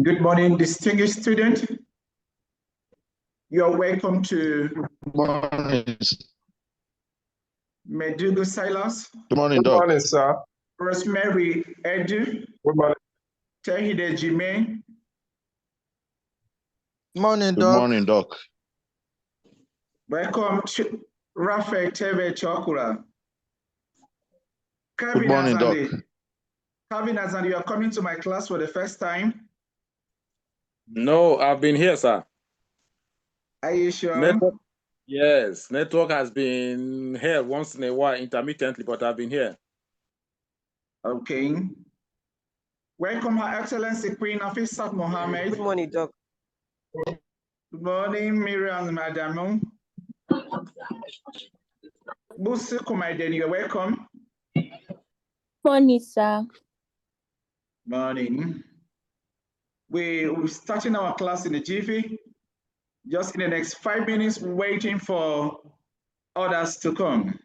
Good morning, distinguished student. You are welcome to Medugo Silas. Good morning, Doc. Good morning, sir. Rosemary Edu. Good morning. Tehide Jime. Morning, Good Doc. morning, Doc. Welcome to Raphael Teve Chokura. Good morning, Doc. Calvin Azandi, you are coming to my class for the first time. No, I've been here, sir. Are you sure? Network, yes, network has been here once in a while, intermittently, but I've been here. Okay. Welcome, Her Excellency Queen Afisat Mohammed. Good morning, Doc. Good morning, Miriam Madam. Busi Kumaiden, you're welcome. Morning, sir. Morning. We're starting our class in the GV. Just in the next 5 minutes, waiting for others to come.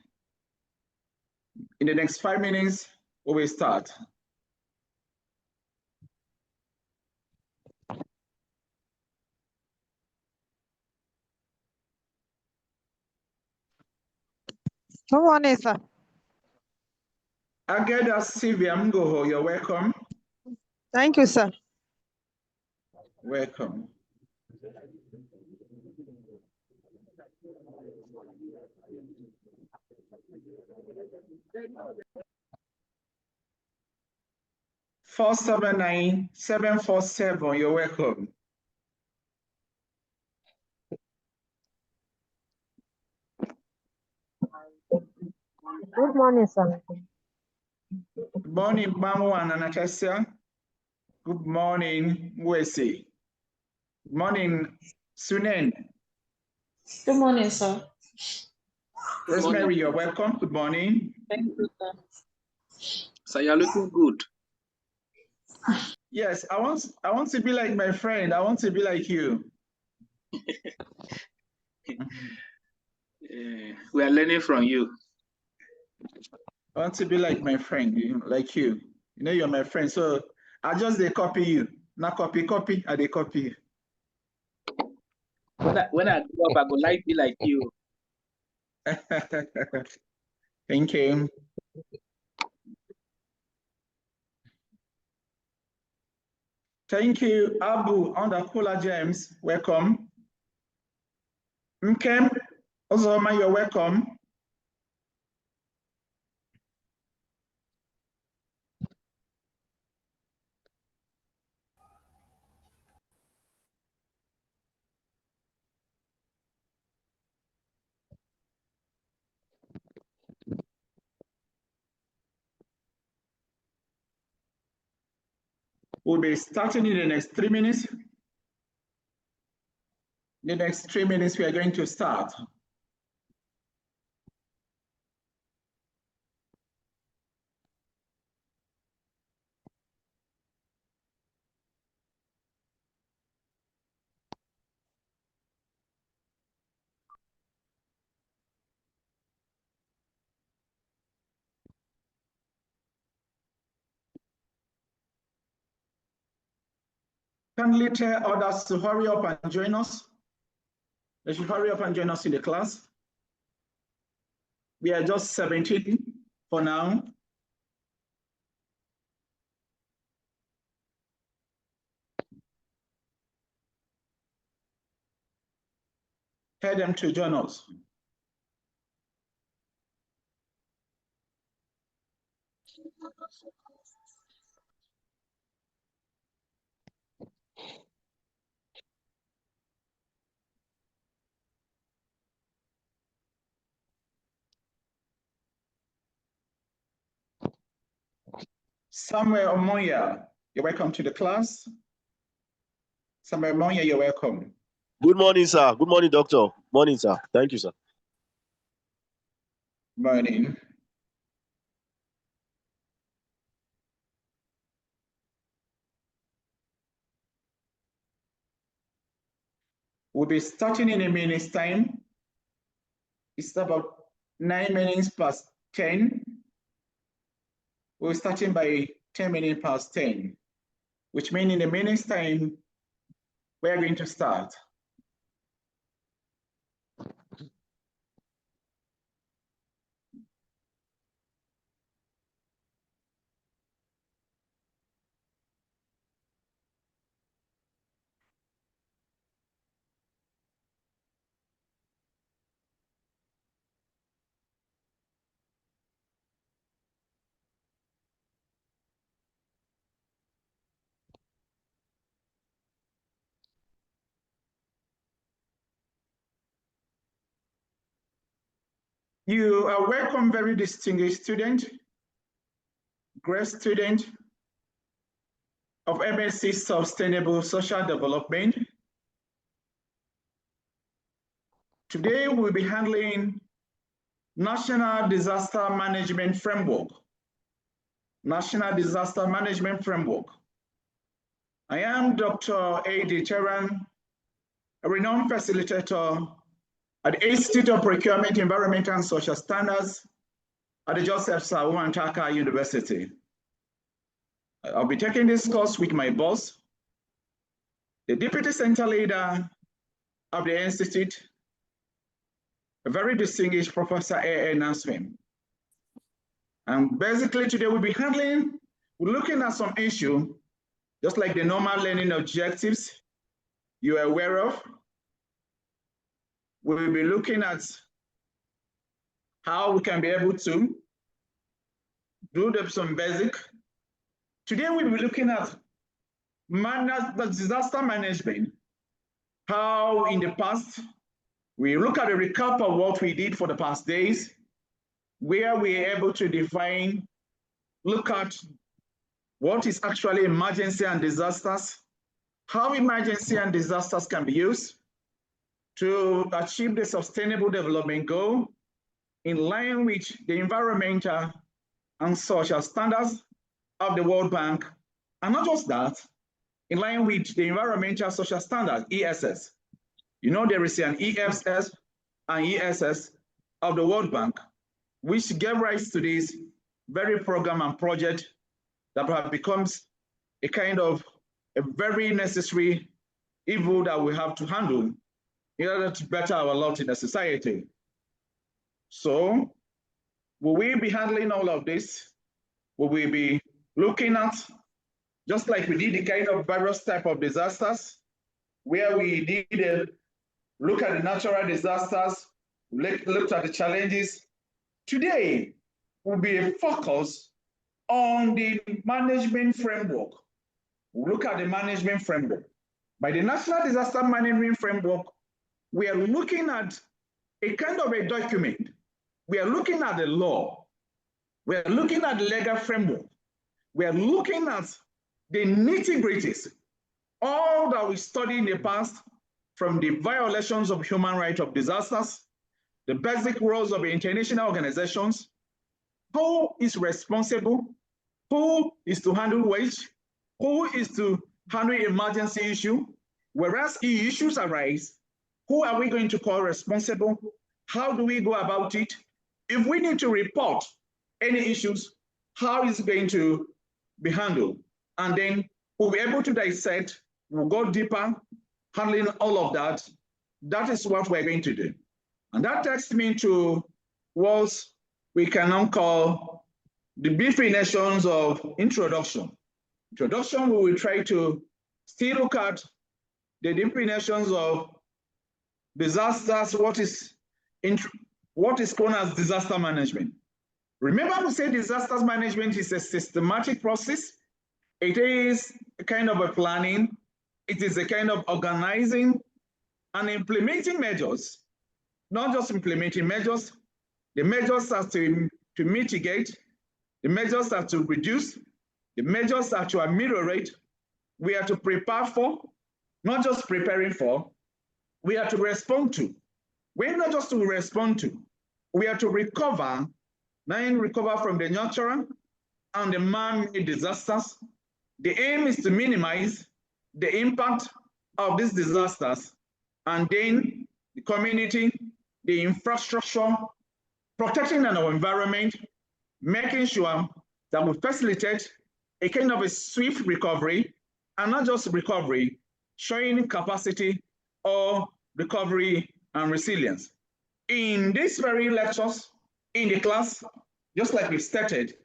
In the next 5 minutes, we will start. Good morning, sir. Ageda Sylvia Mgoho, you're welcome. Thank you, sir. Welcome. Four 7 747, you're welcome. Good morning, sir. Good morning, Bamu and Anastasia. Good morning, Mwesi. Good morning, Sunen. Good morning, sir. Rosemary, you're welcome. Good morning. Thank you, sir. So you're looking good. Yes, I want to be like my friend. I want to be like you. We are learning from you. I want to be like my friend, like you. You know, you're my friend. So I just they copy you. Not copy, I they copy you. When I grow up, I go like be like you. Thank you. Thank you, Abu Undercooler James. Welcome. Mkem Ozoma, you're welcome. We'll be starting in the next 3 minutes. In the next 3 minutes, we are going to start. Kindly tell others to hurry up and join us. They should hurry up and join us in the class. We are just 17 for now. Tell them to join us. Samuel Omoya, you're welcome to the class. Samuel Omoya, you're welcome. Good morning, sir. Good morning, doctor. Morning, sir. Thank you, sir. Morning. We'll be starting in a minute's time. It's about 9 minutes past 10. We're starting by 10 minutes past 10, which means in a minute's time, we're going to start. You are welcome, very distinguished student, great student of MSC Sustainable Social Development. Today we'll be handling National Disaster Management Framework. National Disaster Management Framework. I am Dr. A.D. Teran, a renowned facilitator at the Institute of Procurement, Environmental and Social Standards at the Joseph Sawu Antaka University. I'll be taking this course with my boss, the Deputy Center Leader of the Institute, a very distinguished Professor A.A. Naswim. And basically today we're looking at some issue, just like the normal learning objectives you are aware of. We will be looking at how we can be able to do some basic. Today we'll be looking at disaster management, how in the past, we look at a recap of what we did for the past days, where we are able to define, look at what is actually emergency and disasters, how emergency and disasters can be used to achieve the sustainable development goal in line with the environmental and social standards of the World Bank. And not just that, in line with the environmental social standards, ESS. You know, there is an EFS and ESS of the World Bank, which gave rise to this very program and project that becomes a kind of a very necessary evil that we have to handle in order to better our lot in the society. So, will we be handling all of this? Will we be looking at, just like we did the kind of various type of disasters, where we did a look at the natural disasters, looked at the challenges. Today will be a focus on the management framework. We'll look at the management framework. By the National Disaster Management Framework, we are looking at a kind of a document. We are looking at the law. We are looking at the legal framework. We are looking at the nitty-gritties, all that we studied in the past, from the violations of human rights of disasters, the basic roles of international organizations, who is responsible, who is to handle waste, who is to handle emergency issue, whereas issues arise, who are we going to call responsible? How do we go about it? If we need to report any issues, how is it going to be handled? And then we'll be able to dissect we'll go deeper, handling all of that. That is what we're going to do. And that takes me to what we can now call the definitions of introduction. Introduction, we will try to still look at the definitions of disasters, what is known as disaster management. Remember, we say disaster management is a systematic process. It is a kind of a planning. It is a kind of organizing and implementing measures. Not just implementing measures, the measures are to mitigate, the measures are to reduce, the measures are to ameliorate. We are to prepare for, not just preparing for, we are to respond to. We're not just to respond to, we are to recover, recover from the natural and the man-made disasters. The aim is to minimize the impact of these disasters, and then the community, the infrastructure, protecting our environment, making sure that we facilitate a kind of a swift recovery, and not just recovery, showing capacity or recovery and resilience. In these very lectures, in the class, just like we started,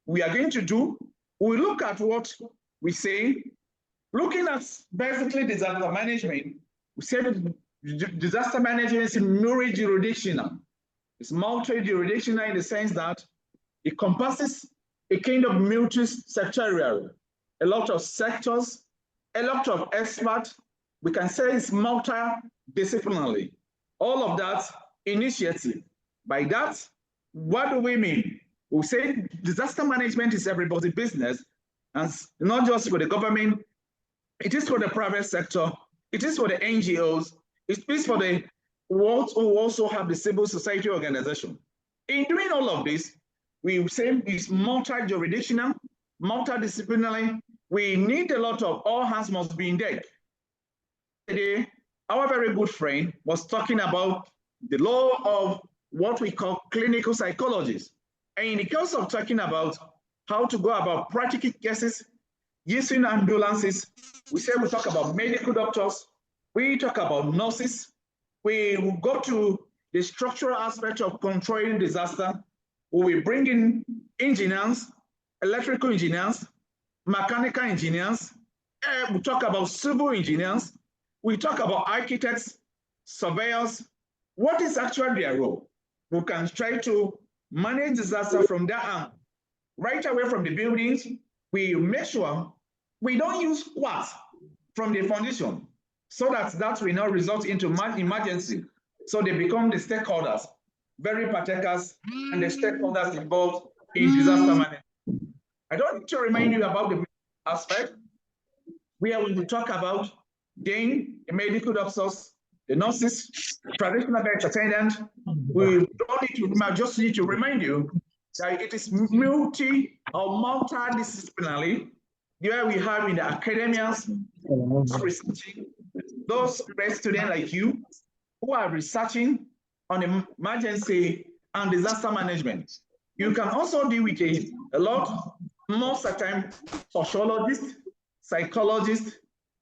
we are going to do, we look at what we say, looking at basically disaster management. We say disaster management is multi-jurisdictional. It's multi-jurisdictional in the sense that it encompasses a kind of multi-sectorial, a lot of sectors, a lot of experts. We can say it's multidisciplinary. All of that initiative. By that, what do we mean? We say disaster management is everybody's business, and not just for the government. It is for the private sector. It is for the NGOs. It is for the world who also have the civil society organization. In doing all of this, we say it's multi-jurisdictional, multidisciplinary. We need a lot of all hands must be in deck. Today, our very good friend was talking about the law of what we call clinical psychologists. And in the case of talking about how to go about practical cases, using ambulances, we talk about medical doctors, we talk about nurses, we will go to the structural aspect of controlling disaster. We will bring in engineers, electrical engineers, mechanical engineers, we talk about civil engineers, we talk about architects, surveyors. What is actually their role? We can try to manage disaster from that end. Right away from the buildings, we make sure we don't use what from the foundation, so that will not result into emergency. So they become the stakeholders, very partakers, and the stakeholders involved in disaster management. I don't need to remind you about the aspect where we will talk about then the medical doctors, the nurses, traditional birth attendant. We don't need to just need to remind you that it is multi or multidisciplinary. Here we have in the academias, researching, those students like you who are researching on emergency and disaster management. You can also deal with a lot, most of the time, sociologists, psychologists,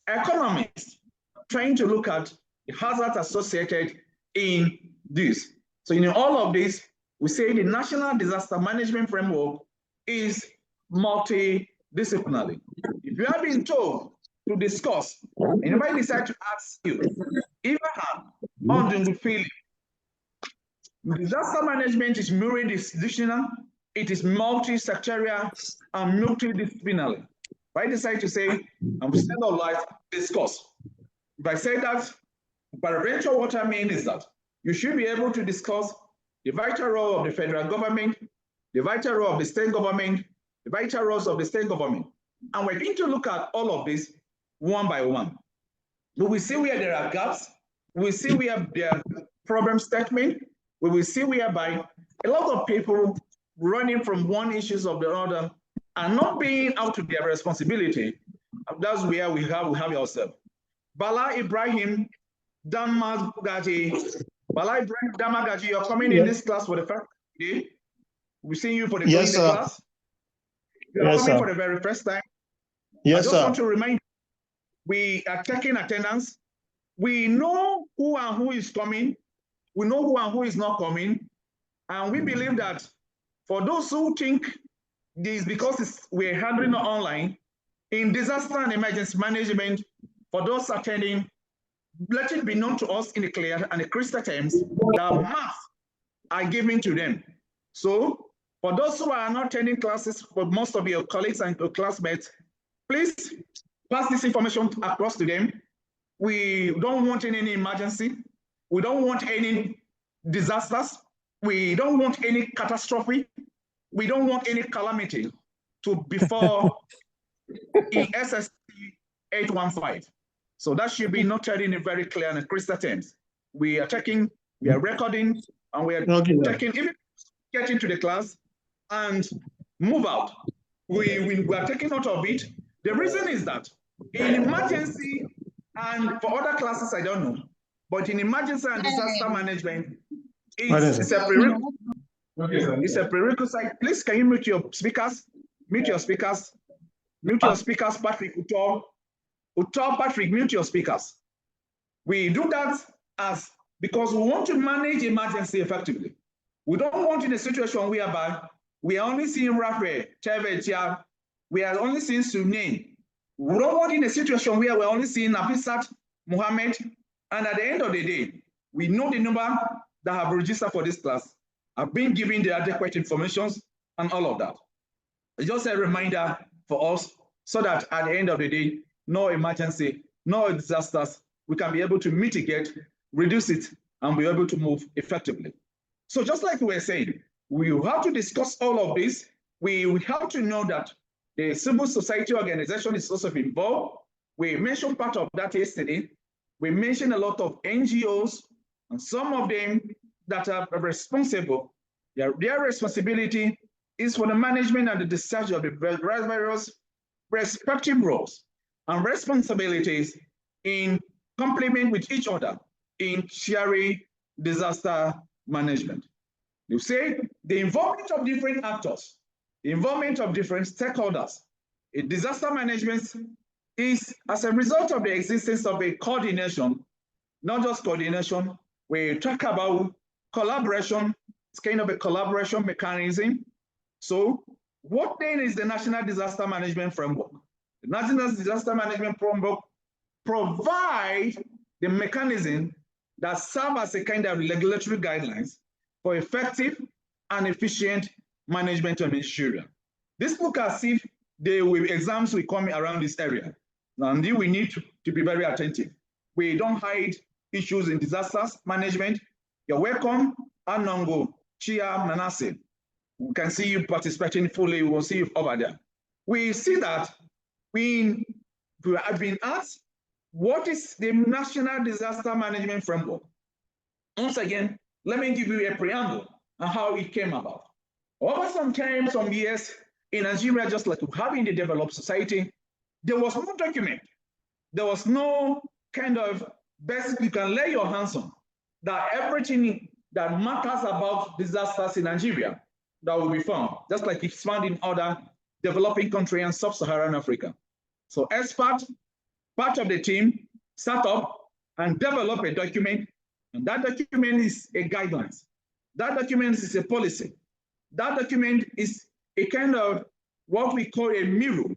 economists, trying to look at the hazards associated in this. So in all of this, we say the National Disaster Management Framework is multidisciplinary. If you have been told to discuss, and anybody decide to ask you, if I have on the feeling, disaster management is multidisciplinary, it is multi-sectorial and multidisciplinary. If I decide to say, I'm instead of life, discuss. If I say that, peradventure, what I mean is that you should be able to discuss the vital role of the federal government, the vital role of the state government, the vital roles of the state government. And we're going to look at all of this one by one. We will see where there are gaps. We will see where there are problem statement. We will see whereby a lot of people running from one issues of the other and not being out to their responsibility. That's where we have ourselves. Bala Ibrahim Damagaji. Bala Ibrahim Damagaji, you're coming in this class for the first day. We're seeing you for the yes, sir. class. You're coming for the very first time. Yes, I just sir. want to remind you We are checking attendance. We know who and who is coming. We know who and who is not coming. And we believe that for those who think this because we're handling online, in disaster and emergency management, for those attending, let it be known to us in the clear and the crystal terms that marks are given to them. So for those who are not attending classes, for most of your colleagues and your classmates, please pass this information across to them. We don't want any emergency. We don't want any disasters. We don't want any catastrophe. We don't want any calamity to befall in SST 815. So that should be noted in a very clear and crystal terms. We are checking, we are recording, and we are checking, even get into the class and move out. We are taking note of it. The reason is that in emergency and for other classes, I don't know, but in emergency and disaster management, it's a prerequisite. It's a prerequisite. Please, can you mute your speakers? Mute your speakers. Mute your speakers, Patrick. Utor, Patrick, mute your speakers. We do that because we want to manage emergency effectively. We don't want in a situation whereby we are only seeing Raphael, Chevetia, we are only seeing Sunain. We don't want in a situation where we're only seeing Nafisat, Mohammed, and at the end of the day, we know the number that have registered for this class, have been given the adequate information and all of that. It's just a reminder for us so that at the end of the day, no emergency, no disasters, we can be able to mitigate, reduce it, and be able to move effectively. So just like we were saying, we have to discuss all of this. We have to know that the civil society organization is also involved. We mentioned part of that yesterday. We mentioned a lot of NGOs, and some of them that are responsible. Their responsibility is for the management and the discharge of the various respective roles and responsibilities in complement with each other in sharing disaster management. You say the involvement of different actors, the involvement of different stakeholders in disaster management is as a result of the existence of a coordination, not just coordination. We talk about collaboration, it's kind of a collaboration mechanism. So what then is the National Disaster Management Framework? The National Disaster Management Framework provides the mechanism that serve as a kind of regulatory guidelines for effective and efficient management of Nigeria. This look as if exams will come around this area. And we need to be very attentive. We don't hide issues in disasters management. You're welcome, Anongo, Chia, Manasseh. We can see you participating fully. We will see you over there. We see that we have been asked, what is the National Disaster Management Framework? Once again, let me give you a preamble on how it came about. Over some time, some years in Nigeria, just like we have in the developed society, there was no document. There was no kind of basic you can lay your hands on that everything that matters about disasters in Nigeria that will be found, just like it's found in other developing countries and sub-Saharan Africa. So experts, part of the team, set up and develop a document, and that document is a guidelines. That document is a policy. That document is a kind of what we call a mirror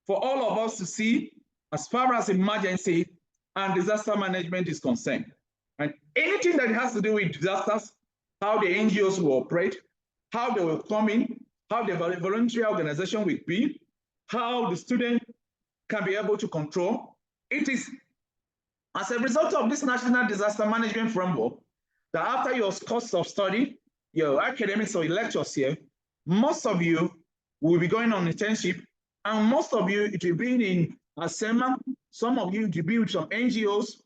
for all of us to see as far as emergency and disaster management is concerned. And anything that has to do with disasters, how the NGOs will operate, how they will come in, how the voluntary organization will be, how the student can be able to control. It is as a result of this National Disaster Management Framework that after your course of study, your academics or your lectures here, most of you will be going on internship, and most of you, it will be in ASEMA, some of you, it will be with some NGOs,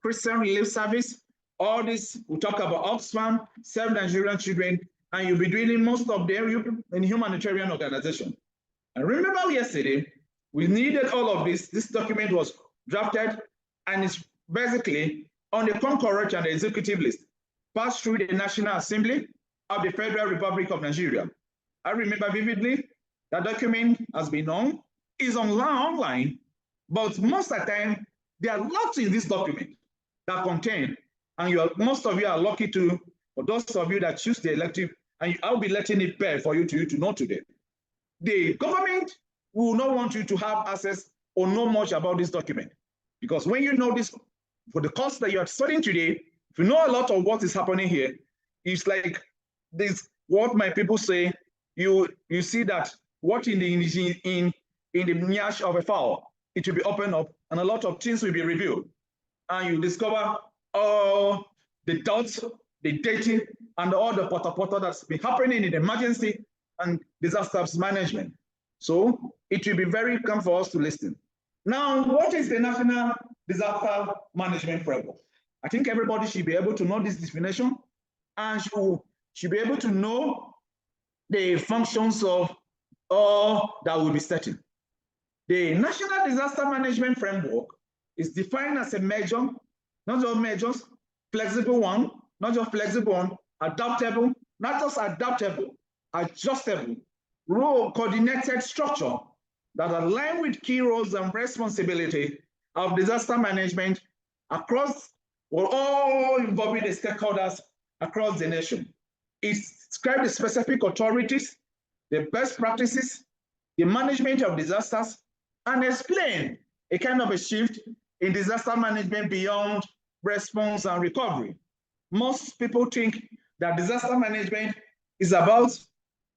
Christian Relief Service, all this, we talk about Oxfam, Save Nigerian Children, and you'll be doing most of them in humanitarian organization. And remember yesterday, we needed all of this. This document was drafted, and it's basically on the concurrent and the executive list, passed through the National Assembly of the Federal Republic of Nigeria. I remember vividly that document has been on, is online, But most of the time, there are lots in this document that contain, and most of you are lucky to, for those of you that choose the elective, and I'll be letting it bear for you to know today. The government will not want you to have access or know much about this document. Because when you know this, for the course that you are studying today, if you know a lot of what is happening here, it's like this, what my people say, you see that what in the nyash of a fowl, it will be opened up and a lot of things will be revealed. And you discover all the doubts, the dating, and all the potter that's been happening in emergency and disasters management. So it will be very come for us to listen. Now, what is the National Disaster Management Framework? I think everybody should be able to know this definition and should be able to know the functions of all that will be setting. The National Disaster Management Framework is defined as a measure, not just measures, flexible one, not just flexible one, adaptable, not just adaptable, adjustable, role coordinated structure that align with key roles and responsibility of disaster management across, or all involving the stakeholders across the nation. It describes the specific authorities, the best practices, the management of disasters, and explain a kind of a shift in disaster management beyond response and recovery. Most people think that disaster management is about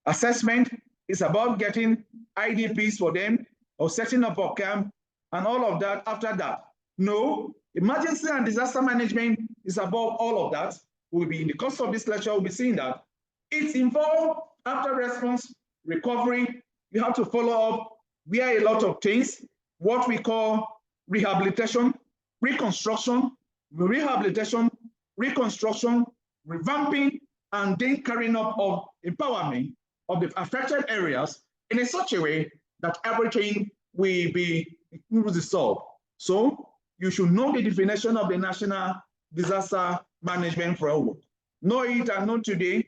assessment, it's about getting IDPs for them or setting up a camp and all of that after that. No, emergency and disaster management is above all of that. We'll be in the course of this lecture, we'll be seeing that. It's involved after response, recovery. You have to follow up where a lot of things, what we call rehabilitation, reconstruction, rehabilitation, reconstruction, revamping, and then carrying up of empowerment of the affected areas in such a way that everything will be resolved. So you should know the definition of the National Disaster Management Framework. Know it and know today,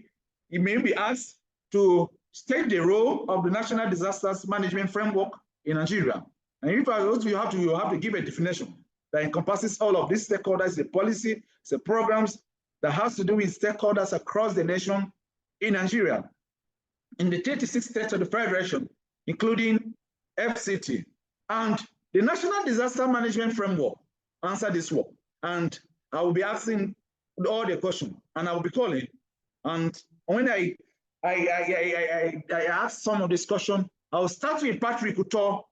it may be asked to state the role of the National Disasters Management Framework in Nigeria. And if I also you have to give a definition that encompasses all of these stakeholders, the policy, the programs that has to do with stakeholders across the nation in Nigeria. In the 36 states of the Federation, including FCT, and the National Disaster Management Framework answer this work. And I will be asking all the questions, and I will be calling. And when I ask some of this question, I will start with Patrick Couture.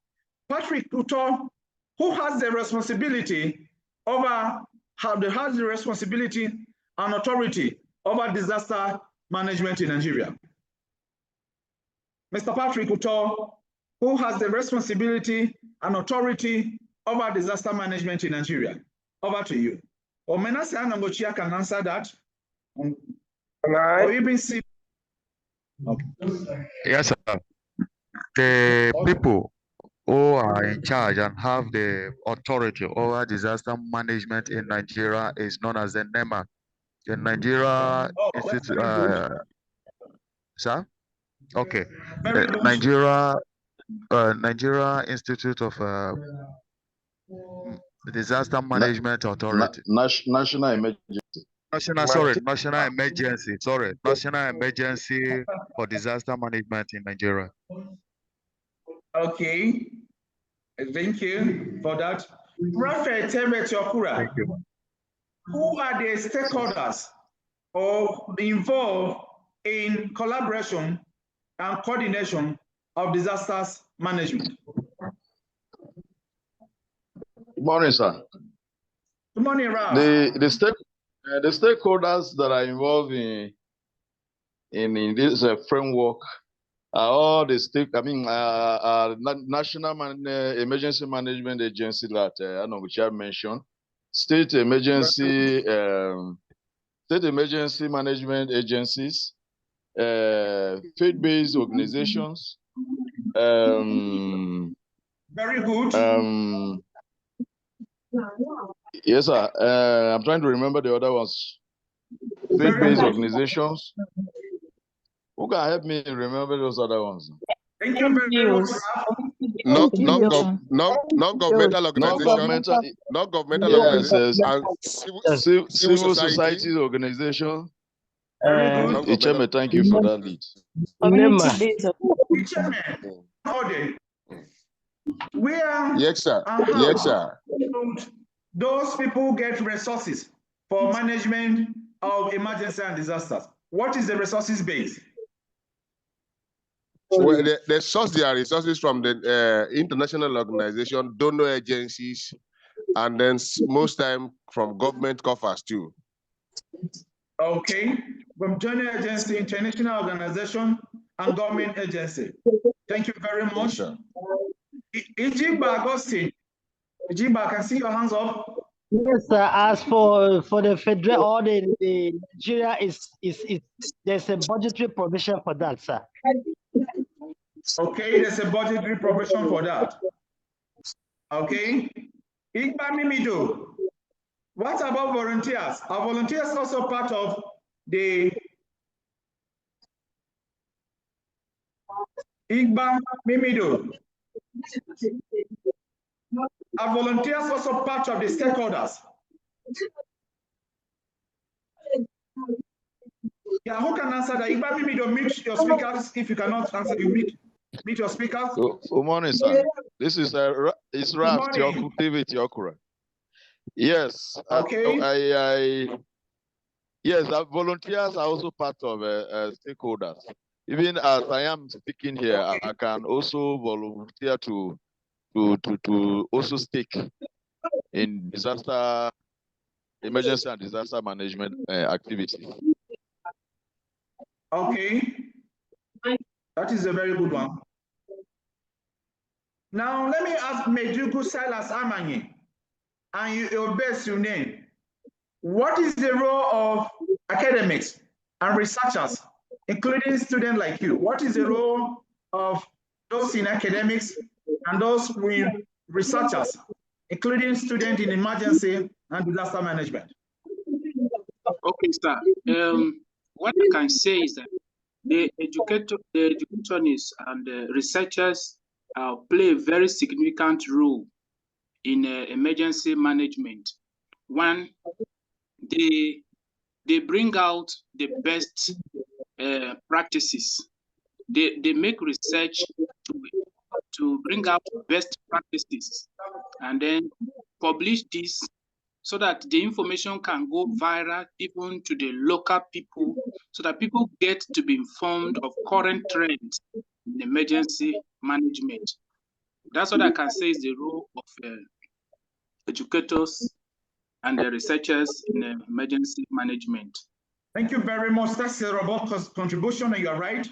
Patrick Couture, who has the responsibility over has the responsibility and authority over disaster management in Nigeria. Mr. Patrick Couture, who has the responsibility and authority over disaster management in Nigeria. Over to you. Or Menase Anangochia can answer that. Or even see. Okay. Yes, sir. The people who are in charge and have the authority over disaster management in Nigeria is known as the NEMA. The Nigeria Institute. Sir? Okay. Nigeria Institute of Disaster Management Authority. National Emergency. National Emergency for Disaster Management in Nigeria. Okay. Thank you for that. Prophet Tebet Okura. Thank you. Who are the stakeholders or involved in collaboration and coordination of disasters management? Good morning, sir. Good morning, Ralph. The stakeholders that are involved in this framework are all the National Emergency Management Agency that Anonguchi mentioned, state emergency management agencies, faith-based organizations. Very good. Yes, sir. I'm trying to remember the other ones. Faith-based organizations. Who can help me remember those other ones? Thank you very much, Ralph. Non-governmental organization, non-governmental Yes, organization, yes. and Civil society organization. Very good. Chairman, thank you for that lead. Community-based. Chairman, order. Where yes, sir. and how Yes, sir. those people get resources for management of emergency and disasters? What is the resources base? Well, the source their resources from the international organization, donor agencies, and then most time from government coffers too. Okay, from donor agency, international organization, and government agency. Thank you very much. Yes, Ijiba Agustin, Ijiba, I can see your hands up. Yes, sir. As for the federal or the Nigeria is there's a budgetary provision for that, sir. Okay, there's a budgetary provision for that. Okay, Igba Mimido, what about volunteers? Are volunteers also part of the Igba Mimido? Are volunteers also part of the stakeholders? Yeah, who can answer that? Igba Mimido, mute your speakers. If you cannot answer, you mute your speakers. Good morning, sir. This is Ralph David Tiokura. Yes. Okay. Yes, volunteers are also part of stakeholders. Even as I am speaking here, I can also volunteer to also stake in emergency and disaster management activities. Okay, that is a very good one. Now let me ask Meduku Silas Amanyi, and your best your name. What is the role of academics and researchers, including students like you? What is the role of those in academics and those with researchers, including students in emergency and disaster management? Okay, sir. What I can say is that the educationists and the researchers play a very significant role in emergency management. One, they bring out the best practices. They make research to bring out best practices and then publish this so that the information can go viral even to the local people, so that people get to be informed of current trends in emergency management. That's what I can say is the role of educators and the researchers in emergency management. Thank you very much. That's a robust contribution, and you're right.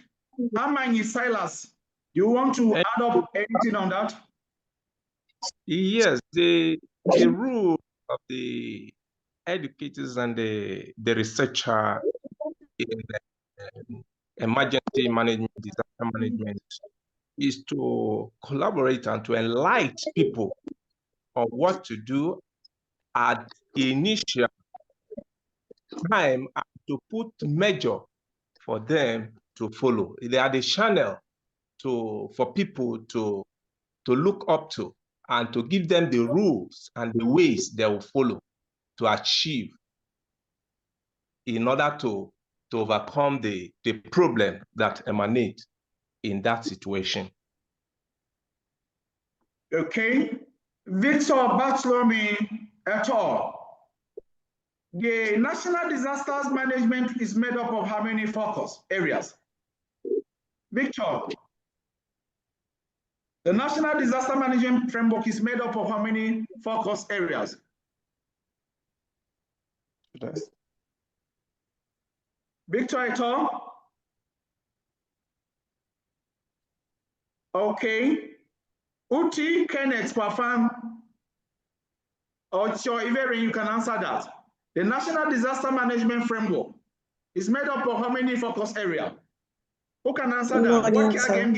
Amanyi Silas, do you want to add up anything on that? Yes, the role of the educators and the researcher in emergency management, disaster management, is to collaborate and to enlighten people on what to do at the initial time and to put measure for them to follow. They are the channel for people to look up to and to give them the rules and the ways they will follow to achieve in order to overcome the problem that emanate in that situation. Okay. Victor Bartholomew et al. The National Disasters Management is made up of how many focus areas? Victor, the National Disaster Management Framework is made up of how many focus areas? Victor et al. Okay. Uti, Kenneth, Kwafan, or Iveri, you can answer that. The National Disaster Management Framework is made up of how many focus areas? Who can answer that? What can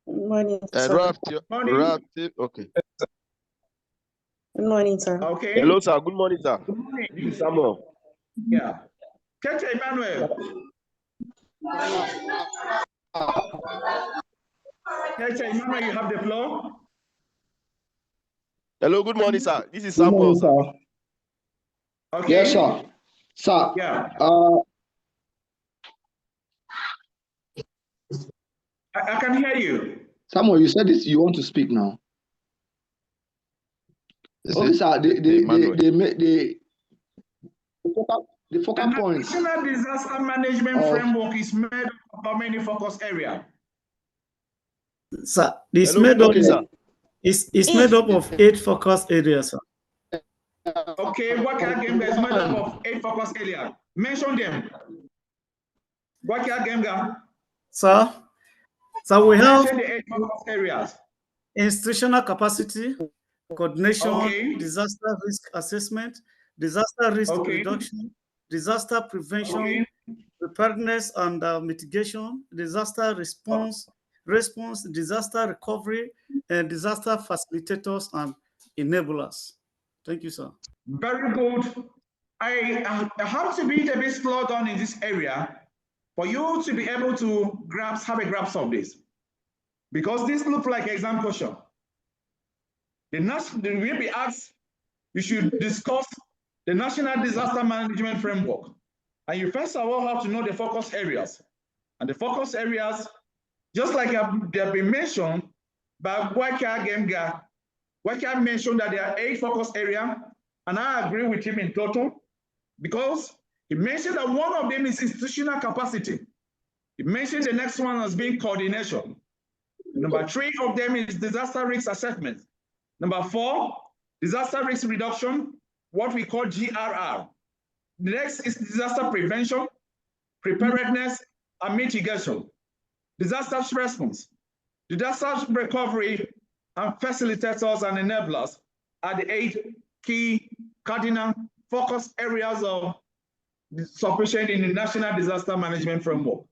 Good morning, sir. Okay. Good morning, sir. Okay. Hello, sir. Good morning, sir. Good morning. This is Samuel. Yeah. Kete Emmanuel. Emmanuel, you have the floor. Hello, good morning, sir. This is Samuel, sir. Okay. Yes, sir. Sir. Yeah. I can hear you. Samuel, you said this. You want to speak now. Okay, sir. The focal point. The National Disaster Management Framework is made up of how many focus areas? Sir, it's made up. It's made up of 8 focus areas, sir. Okay, Wakia Gemga is made up of 8 focus areas. Mention them. Wakia Gemga. Sir, so we have the 8 focus areas. Institutional capacity, coordination, disaster risk assessment, disaster risk reduction, disaster prevention, preparedness and mitigation, disaster response, disaster recovery, and disaster facilitators and enablers. Thank you, sir. Very good. I have to be a bit slowed down in this area for you to be able to have a grasp of this, because this looks like exam question. The will be asked, you should discuss the National Disaster Management Framework. And you first of all have to know the focus areas. And the focus areas, just like they have been mentioned by Wakia Gemga, Wakia mentioned that there are 8 focus areas, and I agree with him in total, because he mentioned that one of them is institutional capacity. He mentioned the next one as being coordination. Number 3 of them is disaster risk assessment. Number 4, disaster risk reduction, what we call GRR. The next is disaster prevention, preparedness, and mitigation. Disaster response, disaster recovery, and facilitators and enablers are the 8 key cardinal focus areas of sufficient in the National Disaster Management Framework.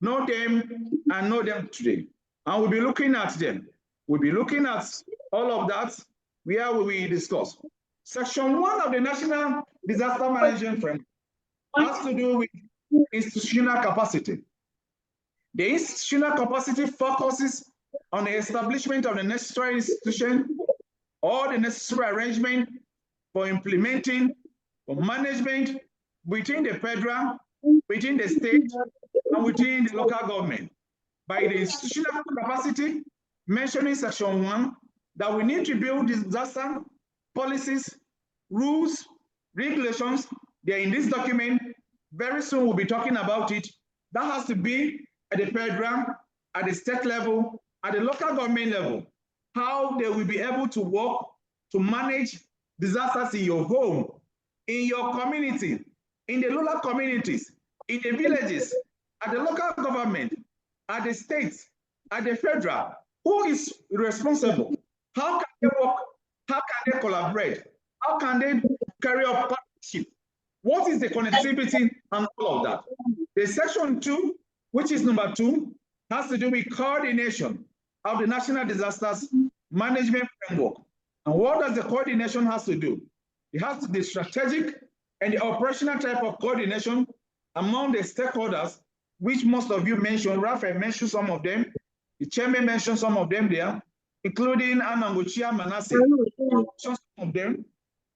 Know them and know them today. And we'll be looking at them. We'll be looking at all of that where we discuss. Section 1 of the National Disaster Management Framework has to do with institutional capacity. The institutional capacity focuses on the establishment of the necessary institution or the necessary arrangement for implementing or management within the federal, within the state, and within the local government. By the institutional capacity, mentioning section 1, that we need to build disaster policies, rules, regulations. They're in this document. Very soon we'll be talking about it. That has to be at the federal, at the state level, at the local government level, how they will be able to work to manage disasters in your home, in your community, in the rural communities, in the villages, at the local government, at the states, at the federal. Who is responsible? How can they work? How can they collaborate? How can they carry out partnership? What is the connectivity and all of that? The section 2, which is number 2, has to do with coordination of the National Disasters Management Framework. And what does the coordination has to do? It has to be strategic and the operational type of coordination among the stakeholders, which most of you mentioned. Raphael mentioned some of them. The chairman mentioned some of them there, including Ananguchia Manasseh. Some of them.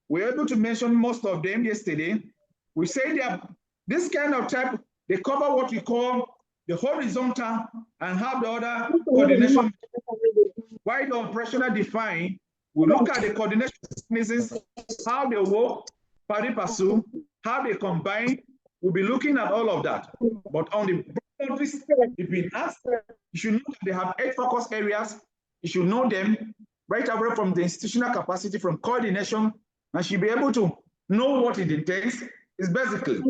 We were able to mention most of them yesterday. We say that this kind of type, they cover what we call the horizontal and have the other coordination. Why the operational define, we look at the coordination mechanisms, how they work, pari passu, how they combine. We'll be looking at all of that. But on the office, if been asked, you should know that they have 8 focus areas. You should know them right away from the institutional capacity, from coordination, and should be able to know what it entails. Is basically.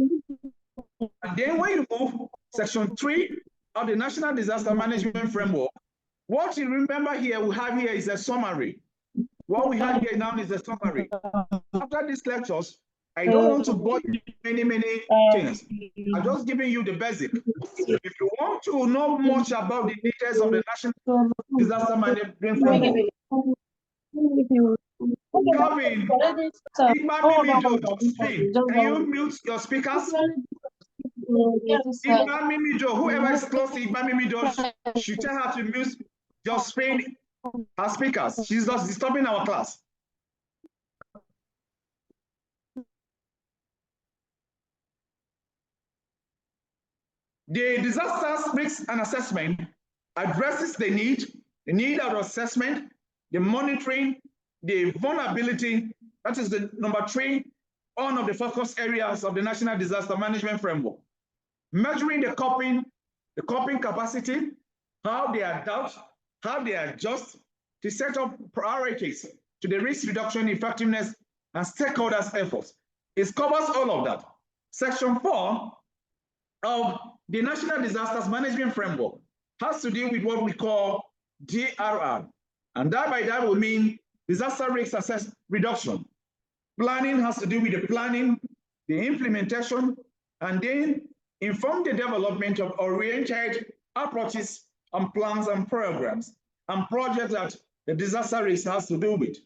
And then when you move section 3 of the National Disaster Management Framework, what you remember here, we have here is a summary. What we have here now is a summary. After these lectures, I don't want to bore you many things. I'm just giving you the basic. If you want to know much about the details of the National Disaster Management Framework, Calvin, can you mute your speakers? Whoever is close to Igba Mimido, should tell her to mute Josephine, our speakers. She's just disturbing our class. The disaster risk and assessment addresses the need of assessment, the monitoring, the vulnerability. That is the number 3, one of the focus areas of the National Disaster Management Framework. Measuring the coping capacity, how they adapt, how they adjust to set up priorities to the risk reduction effectiveness and stakeholders' efforts. It covers all of that. Section 4 of the National Disasters Management Framework has to do with what we call DRR. And that by that will mean disaster risk reduction. Planning has to do with the planning, the implementation, and then inform the development of oriented approaches and plans and programs and projects that the disaster risk has to do with.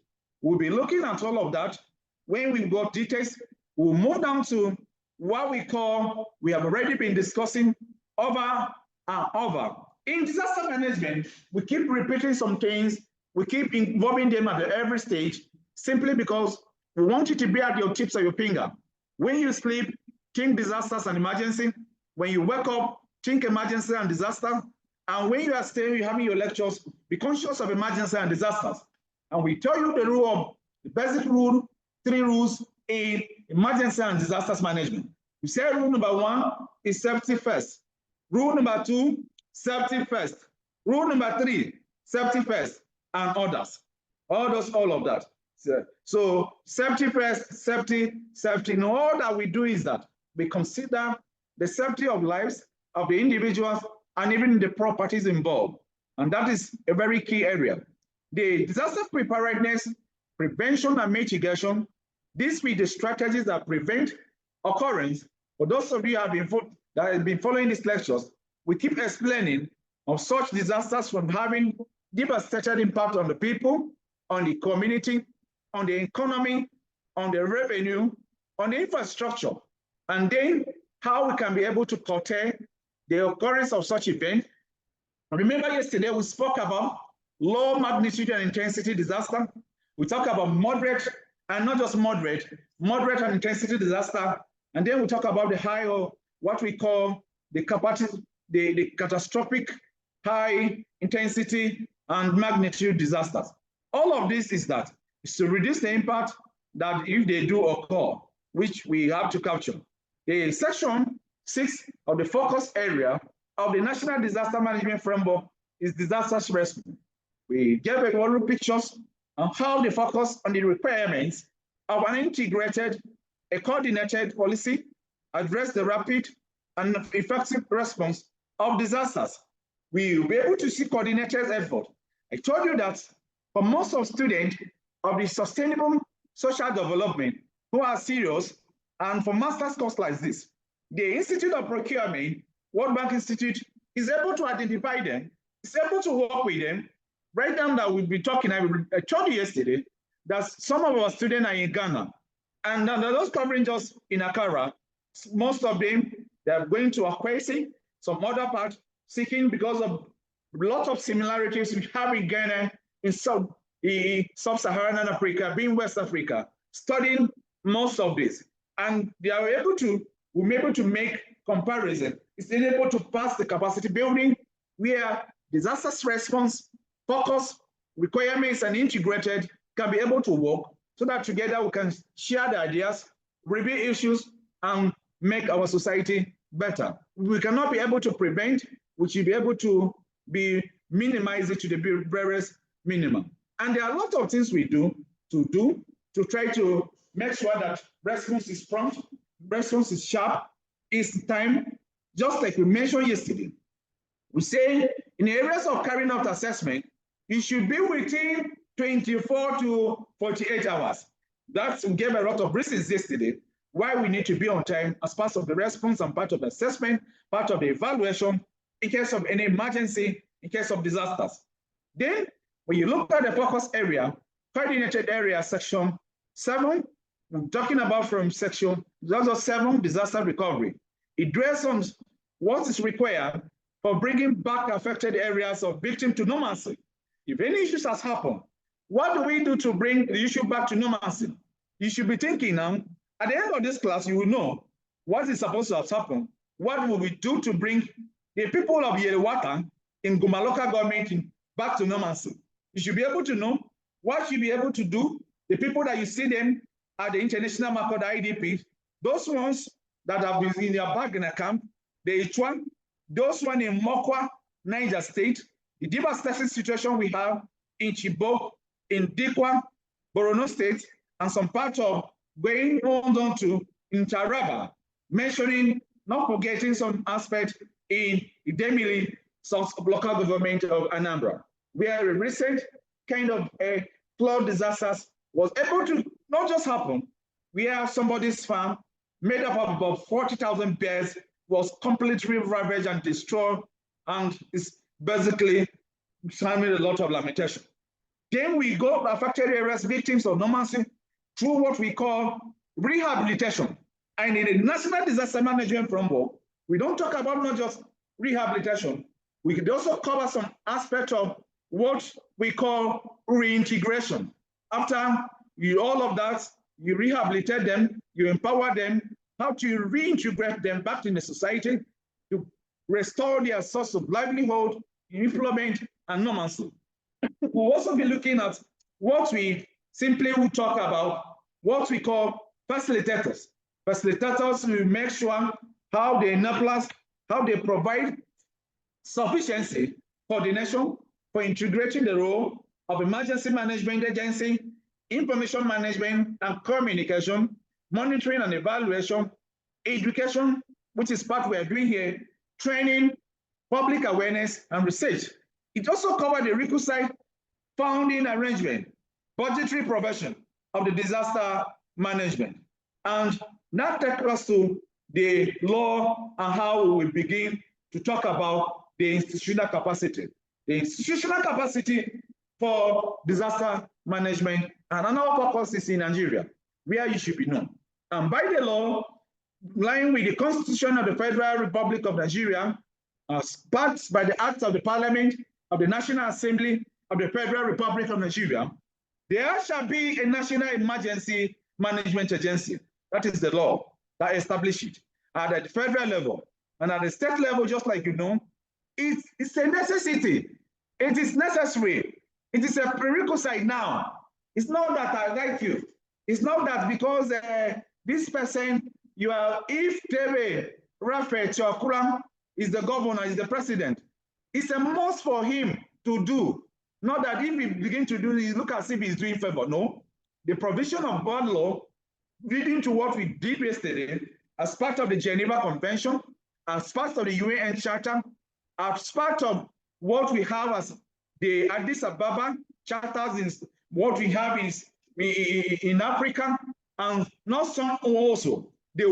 We'll be looking at all of that. When we've got details, we'll move down to what we have already been discussing over and over. In disaster management, we keep repeating some things, we keep involving them at every stage, simply because we want it to be at your tips of your finger. When you sleep, think disasters and emergency. When you wake up, think emergency and disaster. And when you are staying, you're having your lectures, be conscious of emergency and disasters. And we tell you the basic rule, 3 rules in emergency and disasters management. We say rule number 1 is safety first. Rule number 2, safety first. Rule number 3, safety first, and others. All of that. So safety first, safety. And all that we do is that we consider the safety of lives of the individuals and even the properties involved. And that is a very key area. The disaster preparedness, prevention and mitigation, these be the strategies that prevent occurrence. For those of you that have been following these lectures, we keep explaining of such disasters from having devastating impact on the people, on the community, on the economy, on the revenue, on the infrastructure, and then how we can be able to curtail the occurrence of such event. Remember yesterday we spoke about low magnitude and intensity disaster. We talk about moderate and not just moderate and intensity disaster. And then we talk about the high, or what we call the catastrophic high intensity and magnitude disasters. All of this is to reduce the impact that if they do occur, which we have to capture. The section 6 of the focus area of the National Disaster Management Framework is disaster response. We gave a lot of pictures on how they focus on the requirements of an integrated, a coordinated policy, address the rapid and effective response of disasters. We will be able to see coordinated effort. I told you that for most of students of the sustainable social development who are serious, and for master's course like this, the Institute of Procurement, World Bank Institute, is able to identify them, is able to work with them. Right now that we'll be talking, I told you yesterday that some of our students are in Ghana, and they're not covering just in Accra. Most of them, they're going to Akwesi, some other part, seeking because of a lot of similarities we have in Ghana, in sub-Saharan Africa, being West Africa, studying most of this. And they are able to, we're able to make comparison. It's able to pass the capacity building where disaster response, focus, requirements, and integrated can be able to work so that together we can share the ideas, review issues, and make our society better. We cannot be able to prevent, we should be able to minimize it to the barest minimum. And there are a lot of things we do to try to make sure that response is prompt, response is sharp, is time, just like we mentioned yesterday. We say in areas of carrying out assessment, it should be within 24 to 48 hours. We gave a lot of reasons yesterday why we need to be on time as part of the response and part of the assessment, part of the evaluation in case of any emergency, in case of disasters. Then, when you look at the focus area, coordinated area, section 7, I'm talking about from section 7, disaster recovery. It dwells on what is required for bringing back affected areas of victim to normalcy. If any issues has happened, what do we do to bring the issue back to normalcy? You should be thinking now, at the end of this class, you will know what is supposed to have happened. What will we do to bring the people of Yelewata in Guma local government back to normalcy? You should be able to know what you be able to do. The people that you see them at the international market, the IDP, those ones that have been in their bag in a camp, the H1, those one in Mokwa, Niger State, the devastating situation we have in Chibok, in Dikwa, Borno State, and some parts of going on down to in Taraba, mentioning, not forgetting some aspect in Idemili, some local government of Anambra, where a recent kind of a flood disasters was able to not just happen, where somebody's farm made up of about 40,000 bears was completely ravaged and destroyed, and is basically having a lot of lamentation. Then we go to affected areas, victims of normalcy, through what we call rehabilitation. And in the National Disaster Management Framework, we don't talk about not just rehabilitation, we could also cover some aspect of what we call reintegration. After you all of that, you rehabilitate them, you empower them, how to reintegrate them back in the society to restore their source of livelihood, employment, and normalcy. We'll also be looking at what we simply will talk about, what we call facilitators. Facilitators will make sure how they enable us, how they provide sufficiency, coordination for integrating the role of emergency management agency, information management and communication, monitoring and evaluation, education, which is part we are doing here, training, public awareness, and research. It also covers the requisite funding arrangement, budgetary provision of the disaster management. And that takes us to the law and how we will begin to talk about the institutional capacity. The institutional capacity for disaster management and another purpose is in Nigeria, where you should be known. And by the law, lying with the Constitution of the Federal Republic of Nigeria, as backed by the Acts of the Parliament of the National Assembly of the Federal Republic of Nigeria, there shall be a National Emergency Management Agency. That is the law that establishes it at the federal level. And at the state level, just like you know, it's a necessity. It is necessary. It is a prerequisite now. It's not that I like you. It's not that because this person, you are, if Tere Raphael Chokura is the governor, is the president, it's a must for him to do. Not that if he begin to do, he look as if he's doing favor. No, the provision of bond law, leading to what we did yesterday, as part of the Geneva Convention, as part of the UN Charter, as part of what we have as the Addis Ababa charters, in what we have is in Africa, and not some also the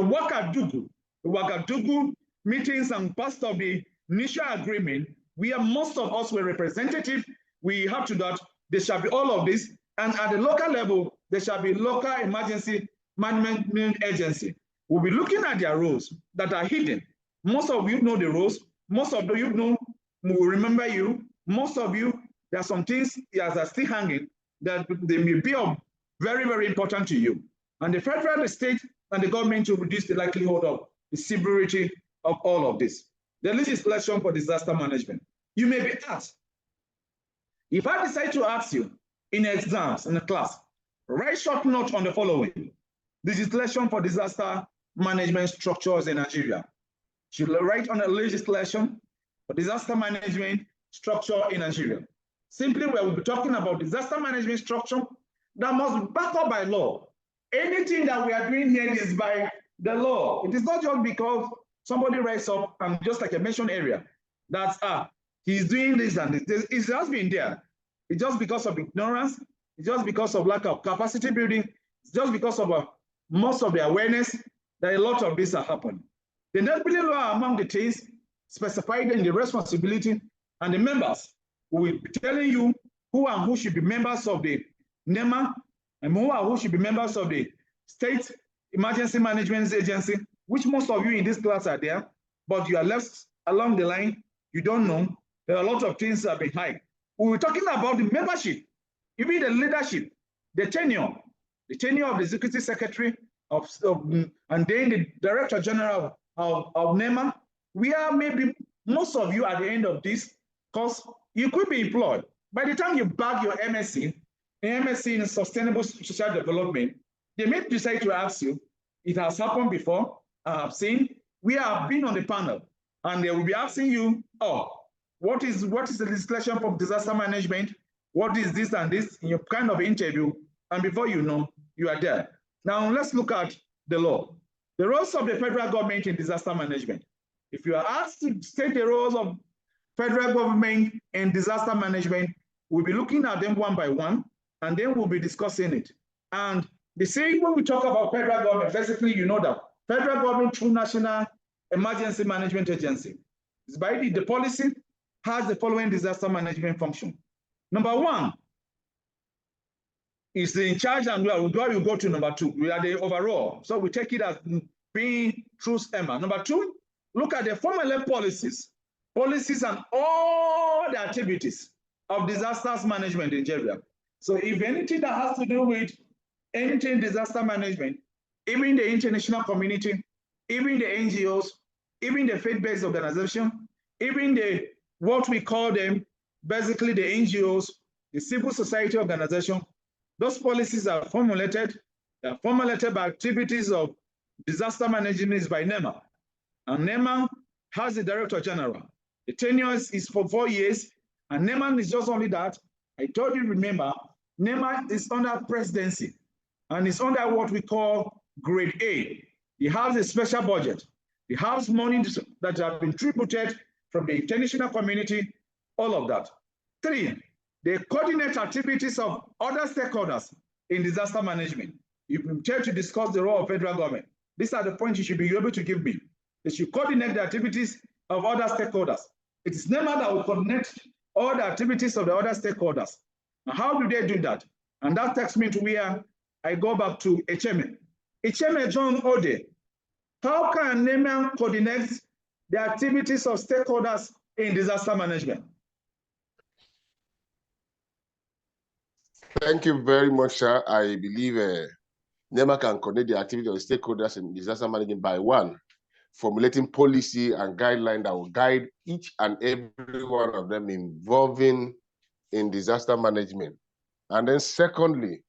Ouagadougou meetings and part of the initial agreement, where most of us were representative. We have to that there shall be all of this, and at the local level there shall be local emergency management agency. We'll be looking at their roles that are hidden. Most of you know the roles. Most of you know, will remember you. Most of you, there are some things that are still hanging that they may be of very, very important to you. And the federal, the state, and the government to reduce the likelihood of the severity of all of this. The legislation for disaster management. You may be asked, if I decide to ask you in exams, in a class, write short note on the following: legislation for disaster management structures in Nigeria. Should write on a legislation for disaster management structure in Nigeria. Simply, we will be talking about disaster management structure that must be backed up by law. Anything that we are doing here is by the law. It is not just because somebody writes up, and just like I mentioned earlier, that he's doing this and this. It has been there. It's just because of ignorance. It's just because of lack of capacity building. It's just because of most of the awareness that a lot of this are happening. The enabling law are among the things specified in the responsibility, and the members will be telling you who and who should be members of the NEMA and who should be members of the State Emergency Management Agency, which most of you in this class are there, but you are left along the line, you don't know. There are a lot of things that are behind. We were talking about the membership, even the leadership, the tenure of the executive secretary and then the director general of NEMA. We are maybe most of you at the end of this course, you could be employed. By the time you bag your MSc in sustainable social development, they may decide to ask you. It has happened before. I have seen. We have been on the panel, and they will be asking you, "Oh, what is the legislation for disaster management? What is this and this?" in your kind of interview, and before you know, you are there. Now let's look at the law. The roles of the federal government in disaster management. If you are asked to state the roles of federal government in disaster management, we'll be looking at them one by one, and then we'll be discussing it. And the same when we talk about federal government, basically, you know that federal government through National Emergency Management Agency, the policy has the following disaster management function. Number one is the in charge, and we go to number two. We are the overall, so we take it as being through SEMA. Number two, look at the formula policies and all the activities of disasters management in Nigeria. So if anything that has to do with anything disaster management, even the international community, even the NGOs, even the faith-based organization, even what we call them, basically the NGOs, the civil society organization, those policies are formulated. They are formulated by activities of disaster management by NEMA. And NEMA has the director general. The tenure is for 4 years, and NEMA is just only that. I told you, remember, NEMA is under presidency, and it's under what we call grade A. It has a special budget. It has money that have been tributed from the international community, all of that. 3, they coordinate activities of other stakeholders in disaster management. You prepare to discuss the role of federal government. These are the points you should be able to give me. They should coordinate the activities of other stakeholders. It is NEMA that will coordinate all the activities of the other stakeholders. Now, how do they do that? And that takes me to where I go back to Echeme. Echeme John Ode. How can NEMA coordinate the activities of stakeholders in disaster management? Thank you very much, sir. I believe NEMA can coordinate the activity of stakeholders in disaster management by one, formulating policy and guidelines that will guide each and every one of them involving in disaster management. And then secondly,